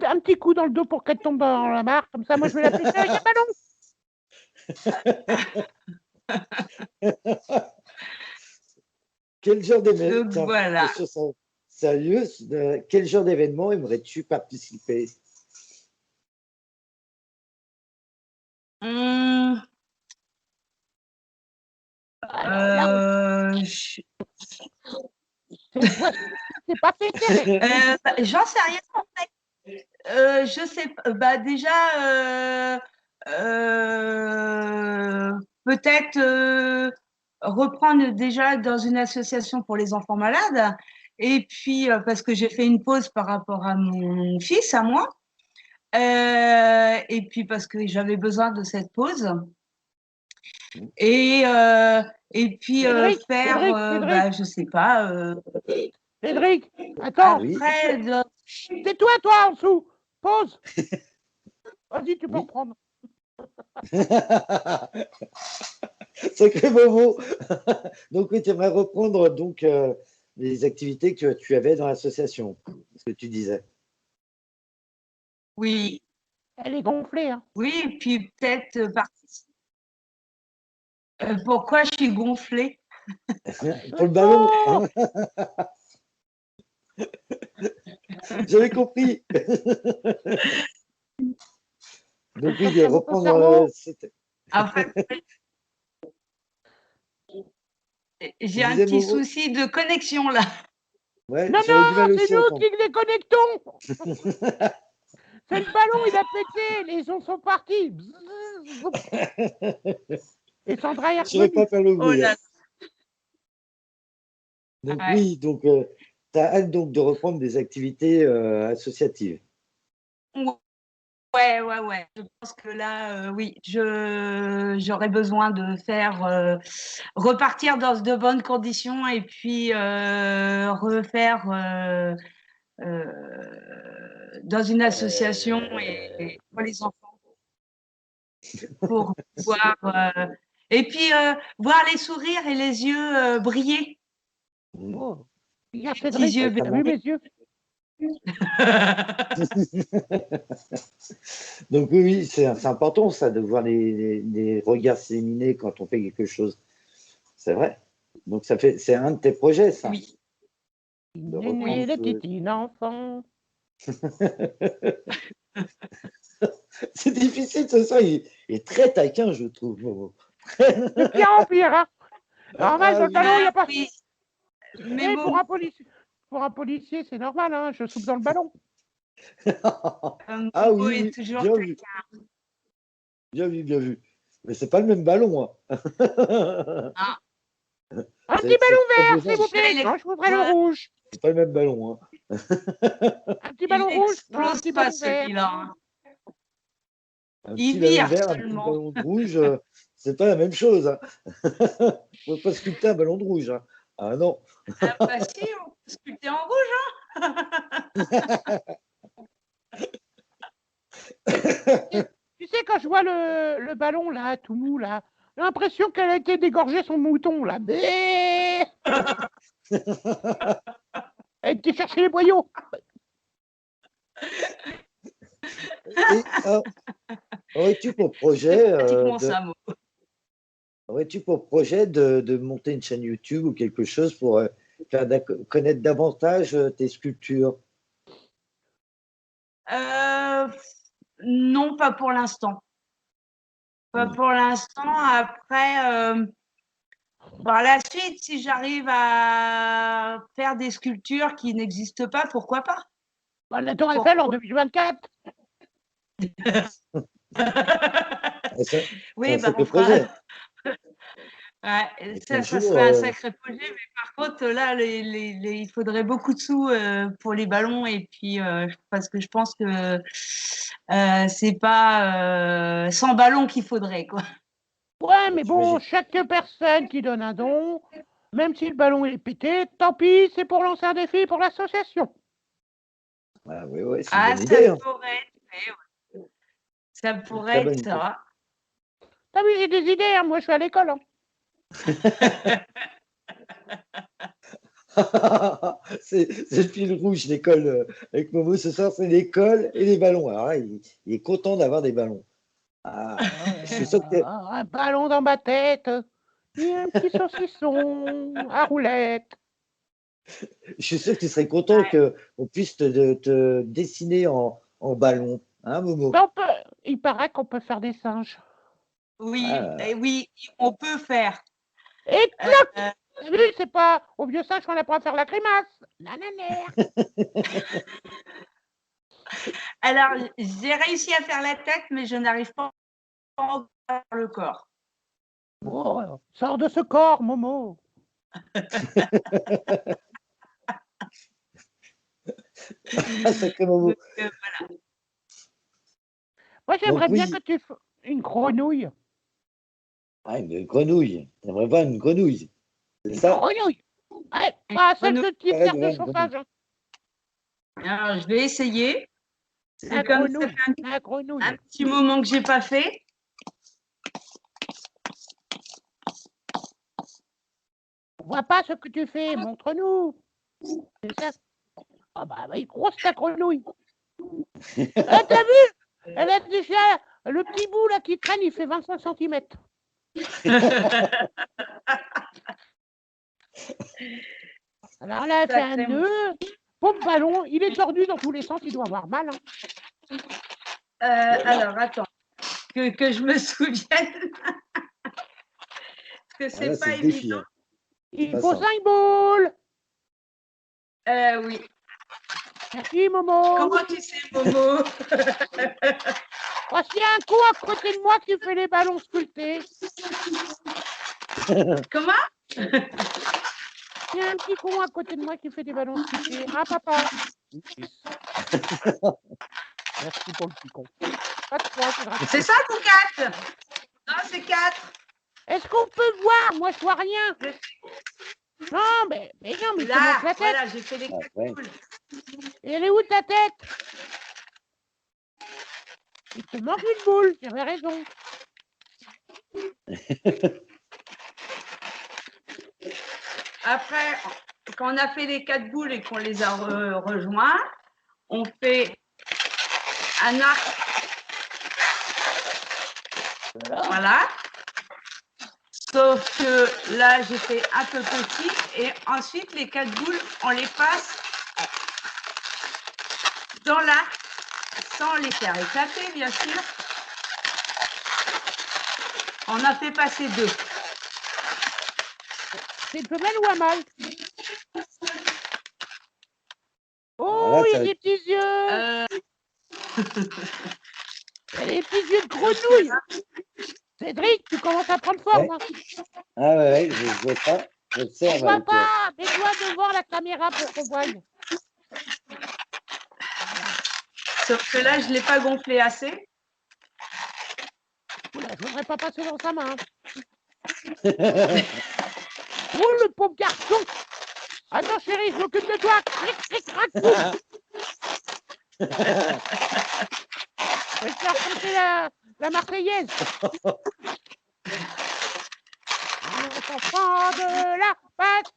un petit coup dans le dos pour qu'elle tombe dans la mare. Comme ça, moi, je vais la pêcher avec un ballon. Quel genre d'événement, donc tiens, voilà. question sérieuse, quel genre d'événement aimerais-tu participer? Hum, Alors là, je- c'est pas pété. j'en sais rien en fait. Je sais pas. Bah déjà, peut-être reprendre déjà dans une association pour les enfants malades. Et puis, parce que j'ai fait une pause par rapport à mon fils, à moi. Et puis, parce que j'avais besoin de cette pause. Et, et puis, faire, bah, je sais pas. Cédric, attends. Oui, Après, Tais-toi, toi, en dessous. Pause. Vas-y, tu peux oui. reprendre. Sacré Momo. Donc oui, tu aimerais reprendre donc les activités que tu avais dans l'association, ce que tu disais. oui, Elle est gonflée, hein. oui, et puis peut-être participer. Pourquoi je suis gonflée? Pour le ballon, hein. J'avais compris. Donc oui, de reprendre. En fait, j'ai un Disais petit Momo. souci de connexion là. Ouais, Non, j'avais du non, mal c'est aussi à nous entendre. qui le déconnectons. C'est le ballon, il a pété, les ondes sont partis. Et Sandra est Je ne saurais pas revenue. faire le Oh bruit, hein. là Donc là. Ouais. oui, donc tu as hâte donc de reprendre des activités associatives. Ouais, ouais, ouais. Je pense que là, oui, j'aurais besoin de faire repartir dans de bonnes conditions et puis refaire dans une association et pour les enfants pour voir et puis voir les sourires et les yeux briller. Oh, regarde Les petits Cédric, yeux t'as vu mes yeux? Donc oui, oui, c'est important ça, de voir les regards s'éliminer quand on fait quelque chose. C'est vrai. Donc, c'est un de tes projets, ça. Oui. De Néné, reprendre le petit enfant. C'est difficile ce soir. Il est très taquin, je trouve, Momo. De pire en pire, hein. Normal, dans le oui. ballon, il n'y a pas. Oui. Mais Et bon, pour un policier, c'est normal, hein. Je soupe dans le ballon. Ah Momo oui, est oui, toujours bien vu. taquin. Bien vu, bien vu. Mais c'est pas le même ballon, hein. Ah, Un petit C'est ballon très vert, besoin. s'il vous là, plaît. il, Non, je voudrais le rouge. C'est pas le même ballon, hein. Un petit il ballon rouge. Non, un explose petit pas ballon vert. celui-là. Hein. Un petit Il ballon vire vert, un petit seulement. ballon de rouge, c'est pas la même chose, hein. Faut pas sculpter un ballon de rouge, hein. Ah non. Ah bah si, on peut sculpter en rouge. Hein. Tu sais, quand je vois le ballon, là, tout mou, là, j'ai l'impression qu'elle a été dégorgée son mouton, là. Mais elle était chercher les boyaux. Et aurais-tu pour projet Pratiquement ça, Momo. de monter une chaîne YouTube ou quelque chose pour faire connaître davantage tes sculptures? Non, pas pour l'instant. Pas pour l'instant. Après, par la suite, si j'arrive à faire des sculptures qui n'existent pas, pourquoi pas? Bah, la Tour Eiffel en 2024. C'est Oui, un bah, sacré projet. ouais, Et ça un jour, serait un sacré projet, mais par contre, là, il faudrait beaucoup de sous pour les ballons, et puis parce que je pense que c'est pas 100 ballons qu'il faudrait, quoi. Ouais, mais bon, j'imagine. chaque personne qui donne un don, même si le ballon est pété, tant pis, c'est pour lancer un défi pour l'association. Ah, oui, oui, c'est une Ah, bonne ça idée, hein. pourrait être fait, ouais. Ça C'est une pourrait très être bonne idée. ça. T'as vu, j'ai des idées, hein. Moi je suis à l'école. Hein. C'est le fil rouge, l'école avec Momo ce soir, c'est l'école et les ballons. Alors là, il est content d'avoir des ballons. Ah, je suis sûr que Un ballon dans ma tête et un petit saucisson à roulette. tu serais content qu'on puisse te dessiner en ballon, hein, Momo? Ben, il paraît qu'on peut faire des singes. Oui, Ah, et oui, on peut faire. Et Euh, cloc! T'as vu, c'est pas au vieux singe qu'on apprend à faire la grimace. Nananère. alors, j'ai réussi à faire la tête, mais je n'arrive pas à faire le corps. Oh, sors de ce corps, Momo. sacré Momo. Voilà. Moi, Donc j'aimerais bien que oui, tu fasses une grenouille. ah, une grenouille. T'aimerais voir une grenouille, c'est Une ça? grenouille. Ouais, pas celle qui T'aimerais sert de voir une grenouille. chauffage. Hein. Alors, je vais essayer. La C'est comme ça grenouille. fait La un grenouille. petit moment que j'ai pas fait. On voit pas ce que tu fais. Montre-nous. C'est ça. Ah bah, elle est grosse ta grenouille. Ah, t'as vu? Elle a déjà le petit bout là qui traîne, il fait 25 cm. Alors là, elle fait un Sacrément. nœud. Pauvre ballon, il est tordu dans tous les sens, il doit avoir mal. Hein. Alors, attends, que je me souvienne. Parce que Ah, là, c'est c'est pas le défi, évident. hein. Il Pas faut simple. 5 boules. Oui. Merci, Momo. Comment tu sais, Momo? Voici un coup à côté de moi qui fait les ballons sculptés. Comment? Il y a un petit con à côté de moi qui fait des ballons sculptés. Ah, papa. Merci pour le petit con. Pas de points, C'est 5 ou 4? Non, c'est 4. Est-ce qu'on peut voir? Moi, je vois rien. Non, mais non, mais il te Là, manque la tête. voilà, j'ai fait les 4 ouais. boules. Et elle est où ta tête? Il te manque une boule, j'avais raison. Après, quand on a fait les 4 boules et qu'on les a rejoints, on fait un arc. Voilà. Sauf que là, j'ai fait un peu petit. Et ensuite, les 4 boules, on les passe dans l'arc, sans les faire éclater, bien sûr. On a fait passer 2. C'est une femelle ou un mâle? Oh, Voilà, il y a ça- des petits yeux. Il y a des petits yeux de grenouille. Cédric, tu commences à prendre forme. Ouais. Hein. Ah ouais, je vois pas. On J'observe voit avec pas. Mets-toi devant la caméra pour qu'on voie. Voilà. Sauf que là, je ne l'ai pas gonflé assez. Oula, je voudrais pas passer dans sa main. Oh, le pauvre garçon. Attends, chérie, je m'occupe de toi. Cric, cric, crac, boum. Je vais te faire chanter la Marseillaise. Les enfants de la passe.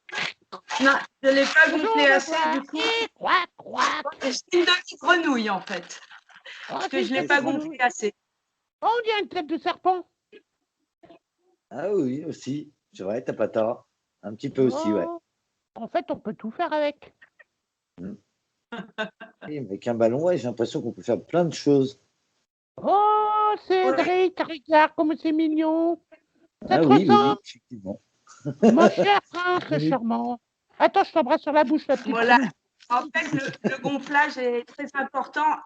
Non, je ne l'ai pas Bonjour, gonflé assez, bonsoir. du coup. Et croix, croix. C'est une demi-grenouille, en fait. Oh, Parce c'est que une je ne l'ai tête pas de grenouille. gonflé assez. Oh, on dirait une tête de serpent. Ah oui, aussi. C'est vrai, t'as pas tort. Un petit peu aussi, ouais. Oh. En fait, on peut tout faire avec. Et avec un ballon, ouais, j'ai l'impression qu'on peut faire plein de choses. Oh, Cédric, regarde comme c'est mignon. Ça Ah te oui, oui, ressemble, effectivement. mon cher prince Oui. charmant. Attends, je t'embrasse sur la bouche, la petite Voilà. grenouille. En fait, le gonflage est très important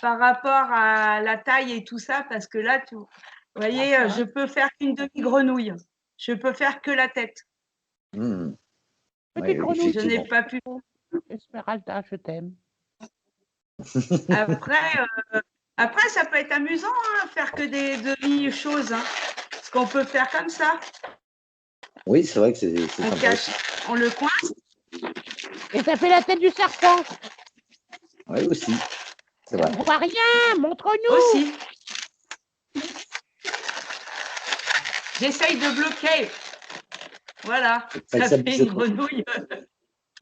par rapport à la taille et tout ça, parce que là, vous voyez, je peux faire qu'une demi-grenouille. Je peux faire que la tête. Mmh. Petite Ouais, grenouille. Je n'ai effectivement. pas pu. Esmeralda, je t'aime. Après, ça peut être amusant, hein, faire que des demi-choses. Hein, ce qu'on peut faire comme ça. Oui, c'est vrai que c'est On sympa. cache, on le coince. Et ça fait la tête du serpent. Oui, aussi. C'est On vrai. voit rien, montre-nous. Aussi. J'essaye de bloquer. Voilà, Fait que ça ça fait bouge une trop. grenouille.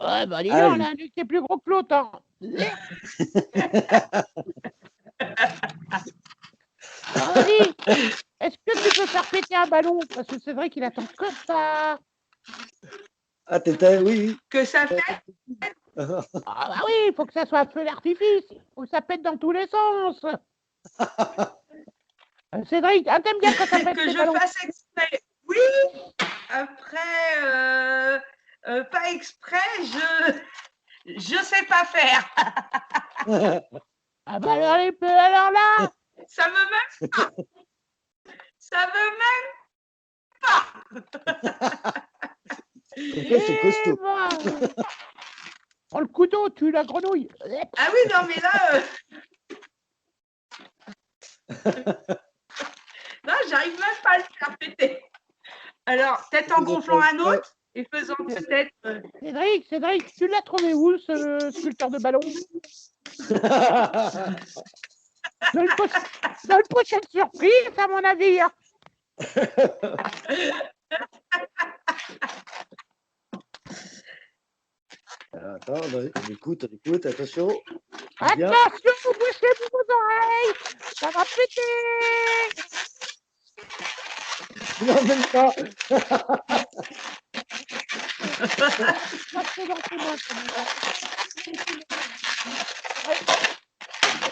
Ouais, bah dis Ah donc, oui. là, un qui est plus gros que l'autre. Hein. Alors, vas-y. Est-ce que tu peux faire péter un ballon? Parce que c'est vrai qu'il attend que ça. Ah, t'étais, oui, Que ça fait. oui. Ah bah oui, il faut que ça soit un feu d'artifice. Il faut que ça pète dans tous les sens. Cédric, t'aimes bien quand ça pète Que les je ballons? fasse exprès. Oui. Après, pas exprès, je sais pas faire. Ah bah alors là, Ça me même pas. Ça me même pas. Comme quoi, c'est costaud. bah, prends le couteau, tue la grenouille. Ah oui, non, mais là. Non, j'arrive même pas à le faire péter. Alors, peut-être en gonflant un autre et faisant peut-être. Cédric, tu l'as trouvé où, ce sculpteur de ballon? Dans une pochette surprise, à mon avis. Hein. Attends, on écoute, attention. Bien. Attention, bouchez-vous vos oreilles, ça va péter. Non, même pas.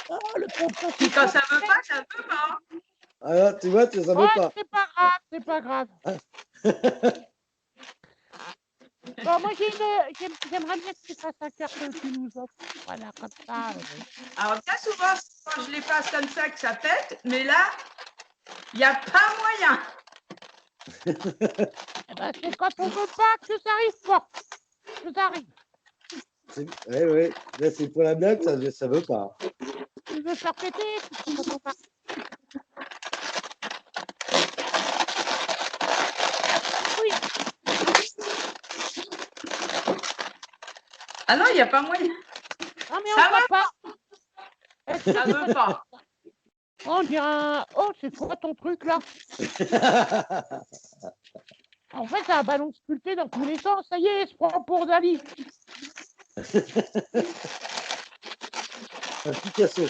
Oh, le pauvre Puis quand ça veut pas, ça veut pas. Alors, tu vois, ça veut pas. C'est pas grave, c'est pas grave. Bon, moi, j'aimerais bien que tu fasses un cœur que tu nous offres. Voilà, comme ça. Alors, bien souvent, quand je les passe comme ça, que ça pète, mais là, il n'y a pas moyen. Eh ben, c'est quand on veut pas que ça arrive pas. Que ça arrive. Oui. Là, c'est pour la blague, ça veut pas. Tu veux faire péter, tu comprends pas. Oui. Ah non, il n'y a pas moyen. Non, mais Ça on voit pas. Ça veut pas. On dirait un... Oh, c'est quoi ton truc, là? En fait, c'est un ballon sculpté dans tous les sens. Ça y est, il se prend pour Dali. Un Picasso.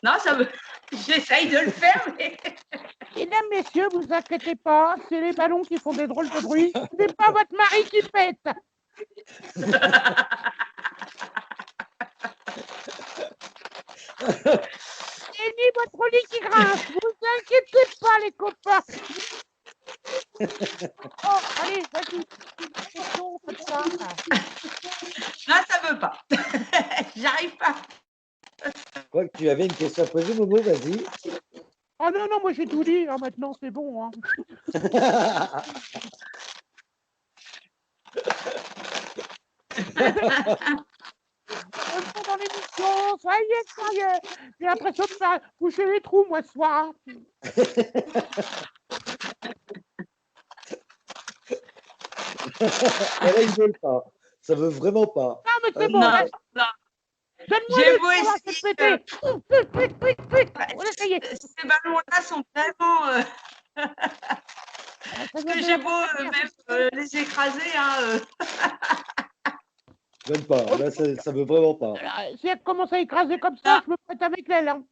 Non, ça veut. J'essaye de le faire, mais. Mesdames, messieurs, vous inquiétez pas, c'est les ballons qui font des drôles de bruit. Ce n'est pas votre mari qui pète. Et ni votre lit qui grince. Vous inquiétez pas, les copains. Oh, allez, vas-y. Question comme ça. Non, ça veut pas. J'arrive pas. Je crois que tu avais une question à poser, Momo, vas-y. Oh non, non, moi j'ai tout dit. Hein, maintenant, c'est bon. Hein. Dans l'émission, ça y est, ça y est. J'ai l'impression de faire coucher les trous, moi, ce soir. Là, ils veulent pas. Ça veut vraiment pas. Non, mais c'est bon. Non, non. Donne-moi J'ai le beau temps, essayer, c'est pété. Voilà, ça y est. ces ballons-là sont vraiment. Parce que j'ai beau même les écraser. Hein, Ils veulent pas. Là, ça veut vraiment pas. Si elle commence à écraser comme ça, je me prête avec elle. Hein.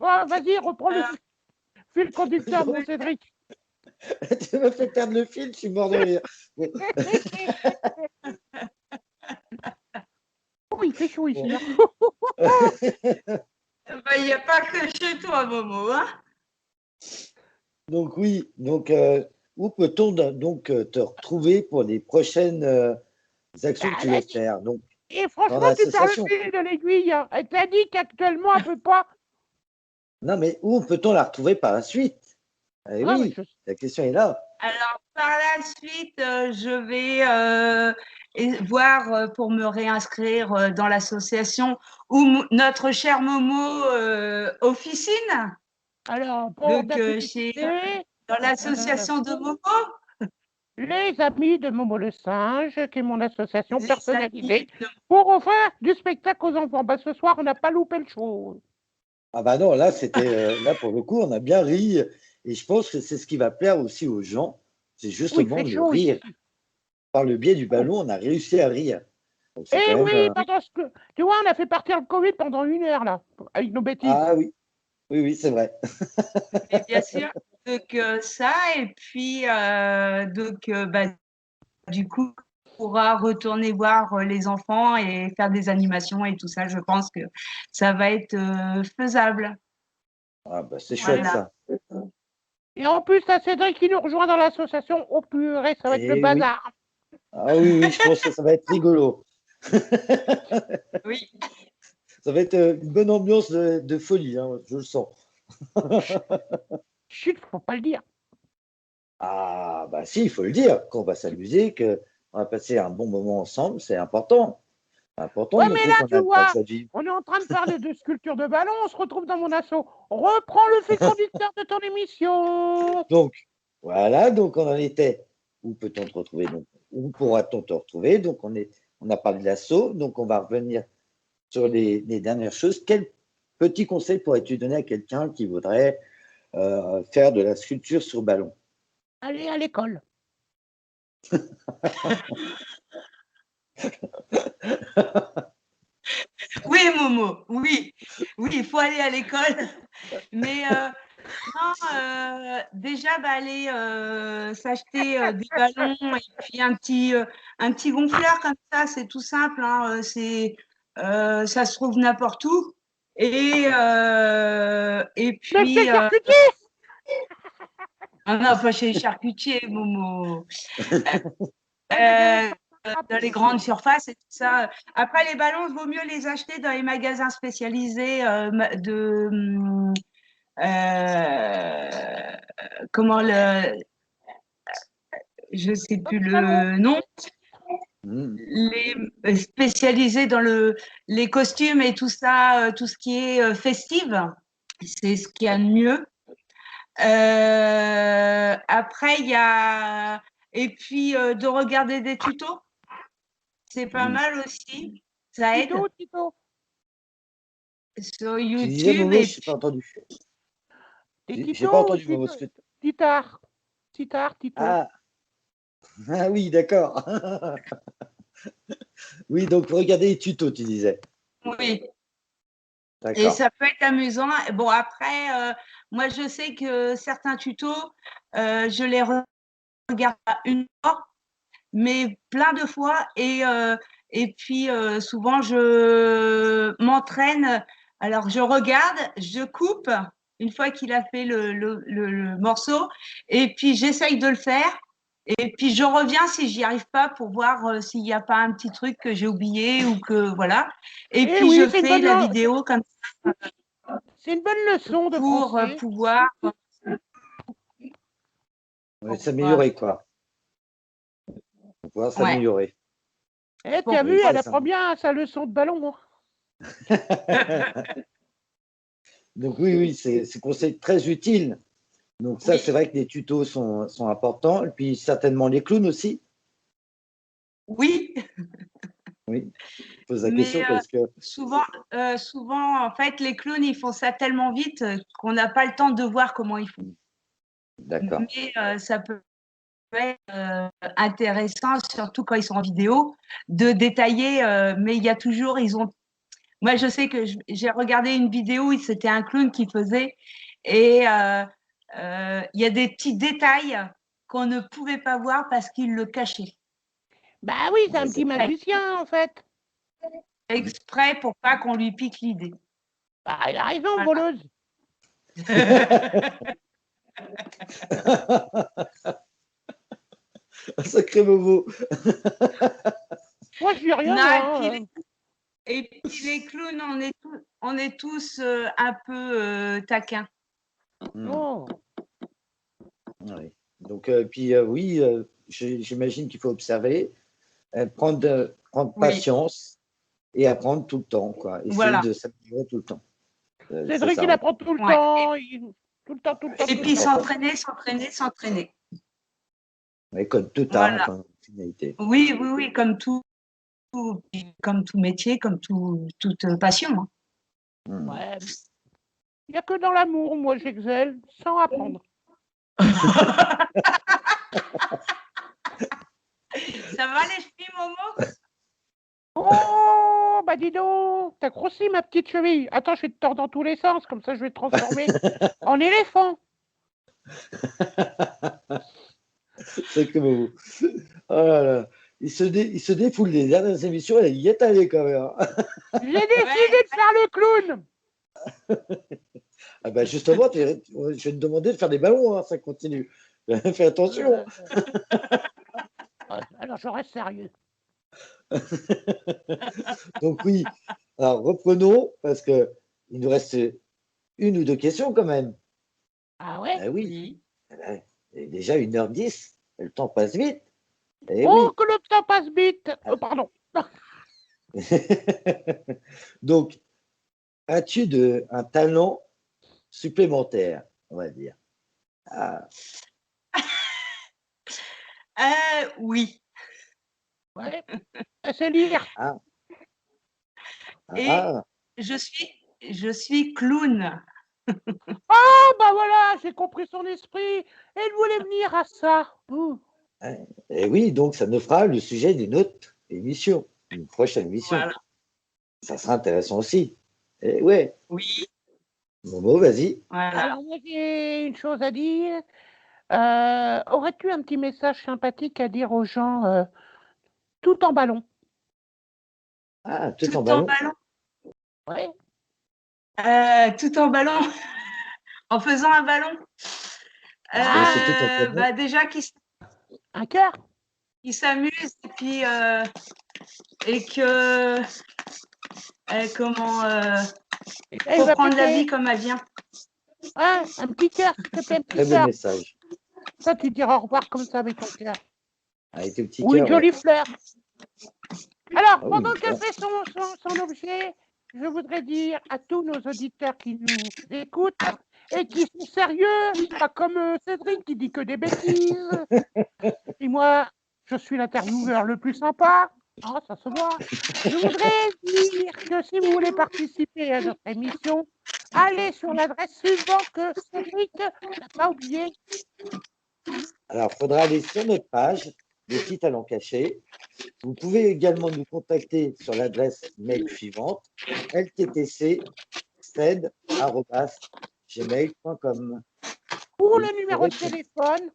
Oh, vas-y, reprends le fil conducteur, mon Cédric. Tu m'as fait perdre le fil, je suis mort de rire. Oh, il fait chaud ici. Il n'y a pas que chez toi, Momo. Hein. Donc oui, donc où peut-on donc te retrouver pour les prochaines actions que tu vas faire donc, et franchement, tu perds le fil de l'aiguille. Hein. Elle t'a dit qu'actuellement, elle ne peut pas. Non, mais où peut-on la retrouver par la suite? Eh Ah, oui, la question est là. Alors, par la suite, je vais voir pour me réinscrire dans l'association où notre cher Momo officine. Alors, pour donc, dans l'association de Momo. Les amis de Momo le Singe, qui est mon association personnalisée, pour offrir du spectacle aux enfants. Bah, ce soir, on n'a pas loupé le show. Ah bah non, là, c'était là pour le coup, on a bien ri. Et je pense que c'est ce qui va plaire aussi aux gens. C'est justement le rire. Par le biais du ballon, on a réussi à rire. Donc, et oui, tu vois, on a fait partir le Covid pendant 1 heure, là, avec nos bêtises. Ah oui, oui, oui, c'est vrai. Et bien sûr, donc ça, et puis du coup, on pourra retourner voir les enfants et faire des animations et tout ça. Je pense que ça va être faisable. Ah bah c'est chouette ça. Et en plus, t'as Cédric qui nous rejoint dans l'association. Oh purée, ça va être le bazar. Oui. Ah oui, oui, je pense que ça va être rigolo. Oui. Ça va être une bonne ambiance de folie, hein, je le sens. Chut, faut pas le dire. Ah bah si, il faut le dire, qu'on va s'amuser, qu'on va passer un bon moment ensemble, c'est important. Ouais, mais là, tu vois, on est en train de parler de sculpture de ballon, on se retrouve dans mon assaut. Reprends le fil conducteur de ton émission. Donc, voilà, donc on en était. Où peut-on te retrouver donc? Où pourra-t-on te retrouver? Donc, on a parlé de l'assaut, donc on va revenir sur les dernières choses. Quel petit conseil pourrais-tu donner à quelqu'un qui voudrait faire de la sculpture sur ballon? Aller à l'école. Oui, Momo, oui, il faut aller à l'école. Mais non, déjà, aller s'acheter des ballons et puis un petit gonfleur comme ça, c'est tout simple. Hein, ça se trouve n'importe où. Et puis. Ah non, pas chez les charcutiers, Momo. Dans les grandes surfaces et tout ça. Après, les ballons, il vaut mieux les acheter dans les magasins spécialisés comment je ne sais plus le nom. Les spécialisés dans les costumes et tout ça, tout ce qui est festive. C'est ce qu'il y a de mieux. Après, il y a. Et puis, de regarder des tutos. C'est pas mal aussi. Ça aide. Tuto. Sur YouTube. Tu disais, Momo, je n'ai pas entendu. J'ai pas entendu, Momo. Titar. Ah oui, d'accord. Oui, donc regardez les tutos, tu disais. Oui. Et D'accord. ça peut être amusant. Bon, après, moi, je sais que certains tutos, je les regarde pas une fois, mais plein de fois. Et puis, souvent, je m'entraîne. Alors, je regarde, je coupe une fois qu'il a fait le morceau, et puis j'essaye de le faire. Et puis, je reviens si j'y arrive pas pour voir s'il n'y a pas un petit truc que j'ai oublié ou que voilà. Et Eh puis, oui, je fais la vidéo comme c'est une bonne leçon de pour français. pouvoir. S'améliorer, quoi. Pour pouvoir Ouais. s'améliorer. Eh, Pour t'as vu, c'est elle ça. apprend bien sa leçon de ballon. Donc oui, c'est conseil très utile. Donc ça, Oui. c'est vrai que les tutos sont importants. Et puis certainement les clowns aussi. Oui, Oui, je pose la mais question parce que… souvent, en fait, les clowns, ils font ça tellement vite qu'on n'a pas le temps de voir comment ils font. D'accord. Mais ça peut être intéressant, surtout quand ils sont en vidéo, de détailler. Mais il y a toujours, Moi, je sais que j'ai regardé une vidéo où c'était un clown qui faisait, et il y a des petits détails qu'on ne pouvait pas voir parce qu'il le cachait. Bah oui, c'est Ouais, un petit d'accord. magicien, en fait. Exprès pour pas qu'on lui pique l'idée. Bah, il a raison, Voilà. voleuse. Un sacré bobo. Moi, je dis rien, Non, moi. et puis les clowns, on est tous un peu taquins. Oh. Oui. Donc, puis oui, j'imagine qu'il faut observer, prendre Oui, patience et apprendre tout le temps, quoi. Essayer voilà. de s'améliorer tout le temps. C'est Cédric, ça, il hein. apprend tout le Ouais. temps. Tout le temps, tout le temps, Et tout le puis temps. s'entraîner. Mais comme tout art, Voilà. enfin, finalité. Oui, oui, oui, comme tout métier, comme toute passion. Hein. Ouais. Il n'y a que dans l'amour, moi, j'excelle, sans apprendre. Ça va les filles, Momo? Oh, bah dis donc, t'as grossi ma petite cheville. Attends, je vais te tordre dans tous les sens, comme ça je vais te transformer en éléphant. Sacré bobo. Oh là là. Il se défoule des dernières émissions, il y est allé quand même, hein. J'ai décidé de faire le clown. Ah bah justement, je vais te demander de faire des ballons, hein, ça continue. Fais attention. Alors je reste sérieux. Donc oui, alors reprenons, parce que il nous reste une ou deux questions quand même. Ah ouais? Ah oui, Oui. il est déjà 1h10, le temps passe vite. Eh Oh, oui. que le temps passe vite. Pardon. Donc, as-tu un talent supplémentaire, on va dire? Ah, Oui. Ouais, c'est lire. ah, Et ah, je suis clown. Ah bah voilà, j'ai compris son esprit. Elle voulait venir à ça. ah. Et oui, donc ça nous fera le sujet d'une autre émission, une prochaine émission. Voilà. Ça sera intéressant aussi. Et ouais, Oui, Momo, vas-y. voilà. Alors moi j'ai une chose à dire. Aurais-tu un petit message sympathique à dire aux gens tout en ballon? Ah, tout en Tout en ballon. ballon. Ouais. Tout en ballon. En faisant un ballon. Parce que c'est tout en ballon. Bah déjà Un cœur? qu'ils s'amusent et puis et que comment Et là, il faut va prendre la péter. vie comme elle vient. Ouais, un petit cœur, s'il te plaît, un Très petit beau cœur. message. Ça, tu diras au revoir comme ça avec ton cœur. Avec tes petits Ou une cœurs, ouais. jolie fleur. Alors, Ah pendant oui, qu'elle fait son objet, je voudrais dire à tous nos auditeurs qui nous écoutent et qui sont sérieux, pas comme Cédric qui dit que des bêtises. Et moi, je suis l'intervieweur le plus sympa. Ah, ça se voit. Je voudrais dire que si vous voulez participer à notre émission, allez sur l'adresse suivante que Cédric n'a pas oubliée. alors, il faudra aller sur notre page, des petits talents cachés. Vous pouvez également nous contacter sur l'adresse mail suivante, lttc fred@gmail.com. Ou Oui, le numéro de téléphone.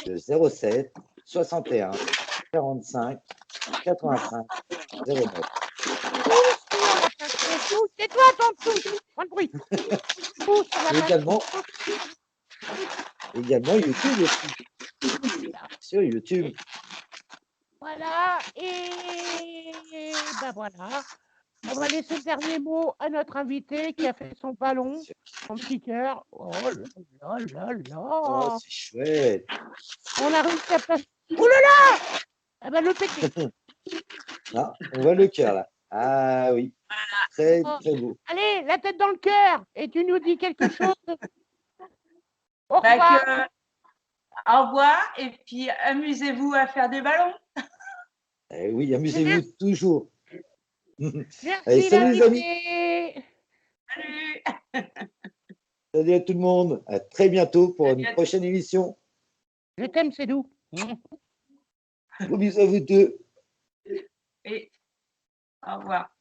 Le 07 61 45 85 09. Sur la page Facebook. Tais-toi, tonton. Pas de bruit. Ou sur la Et page également, Facebook. YouTube aussi. Sur YouTube. Voilà. Et ben voilà. On va laisser le dernier mot à notre invité qui a fait son ballon, son petit cœur. Oh là là là Oh, là. c'est chouette. On a réussi à placer. Oh là là. Eh ben le pété. Ah, on voit le cœur là. Ah oui, très Oh. très beau. Allez, la tête dans le cœur. Et tu nous dis quelque chose. Au Bah, revoir. au revoir et puis amusez-vous à faire des ballons. Eh oui, amusez-vous toujours. Allez, Merci salut les amis. l'invité. Salut. Salut à tout le monde. À très bientôt pour une prochaine émission. Je t'aime, c'est doux. Gros bisous à vous deux. Et au revoir.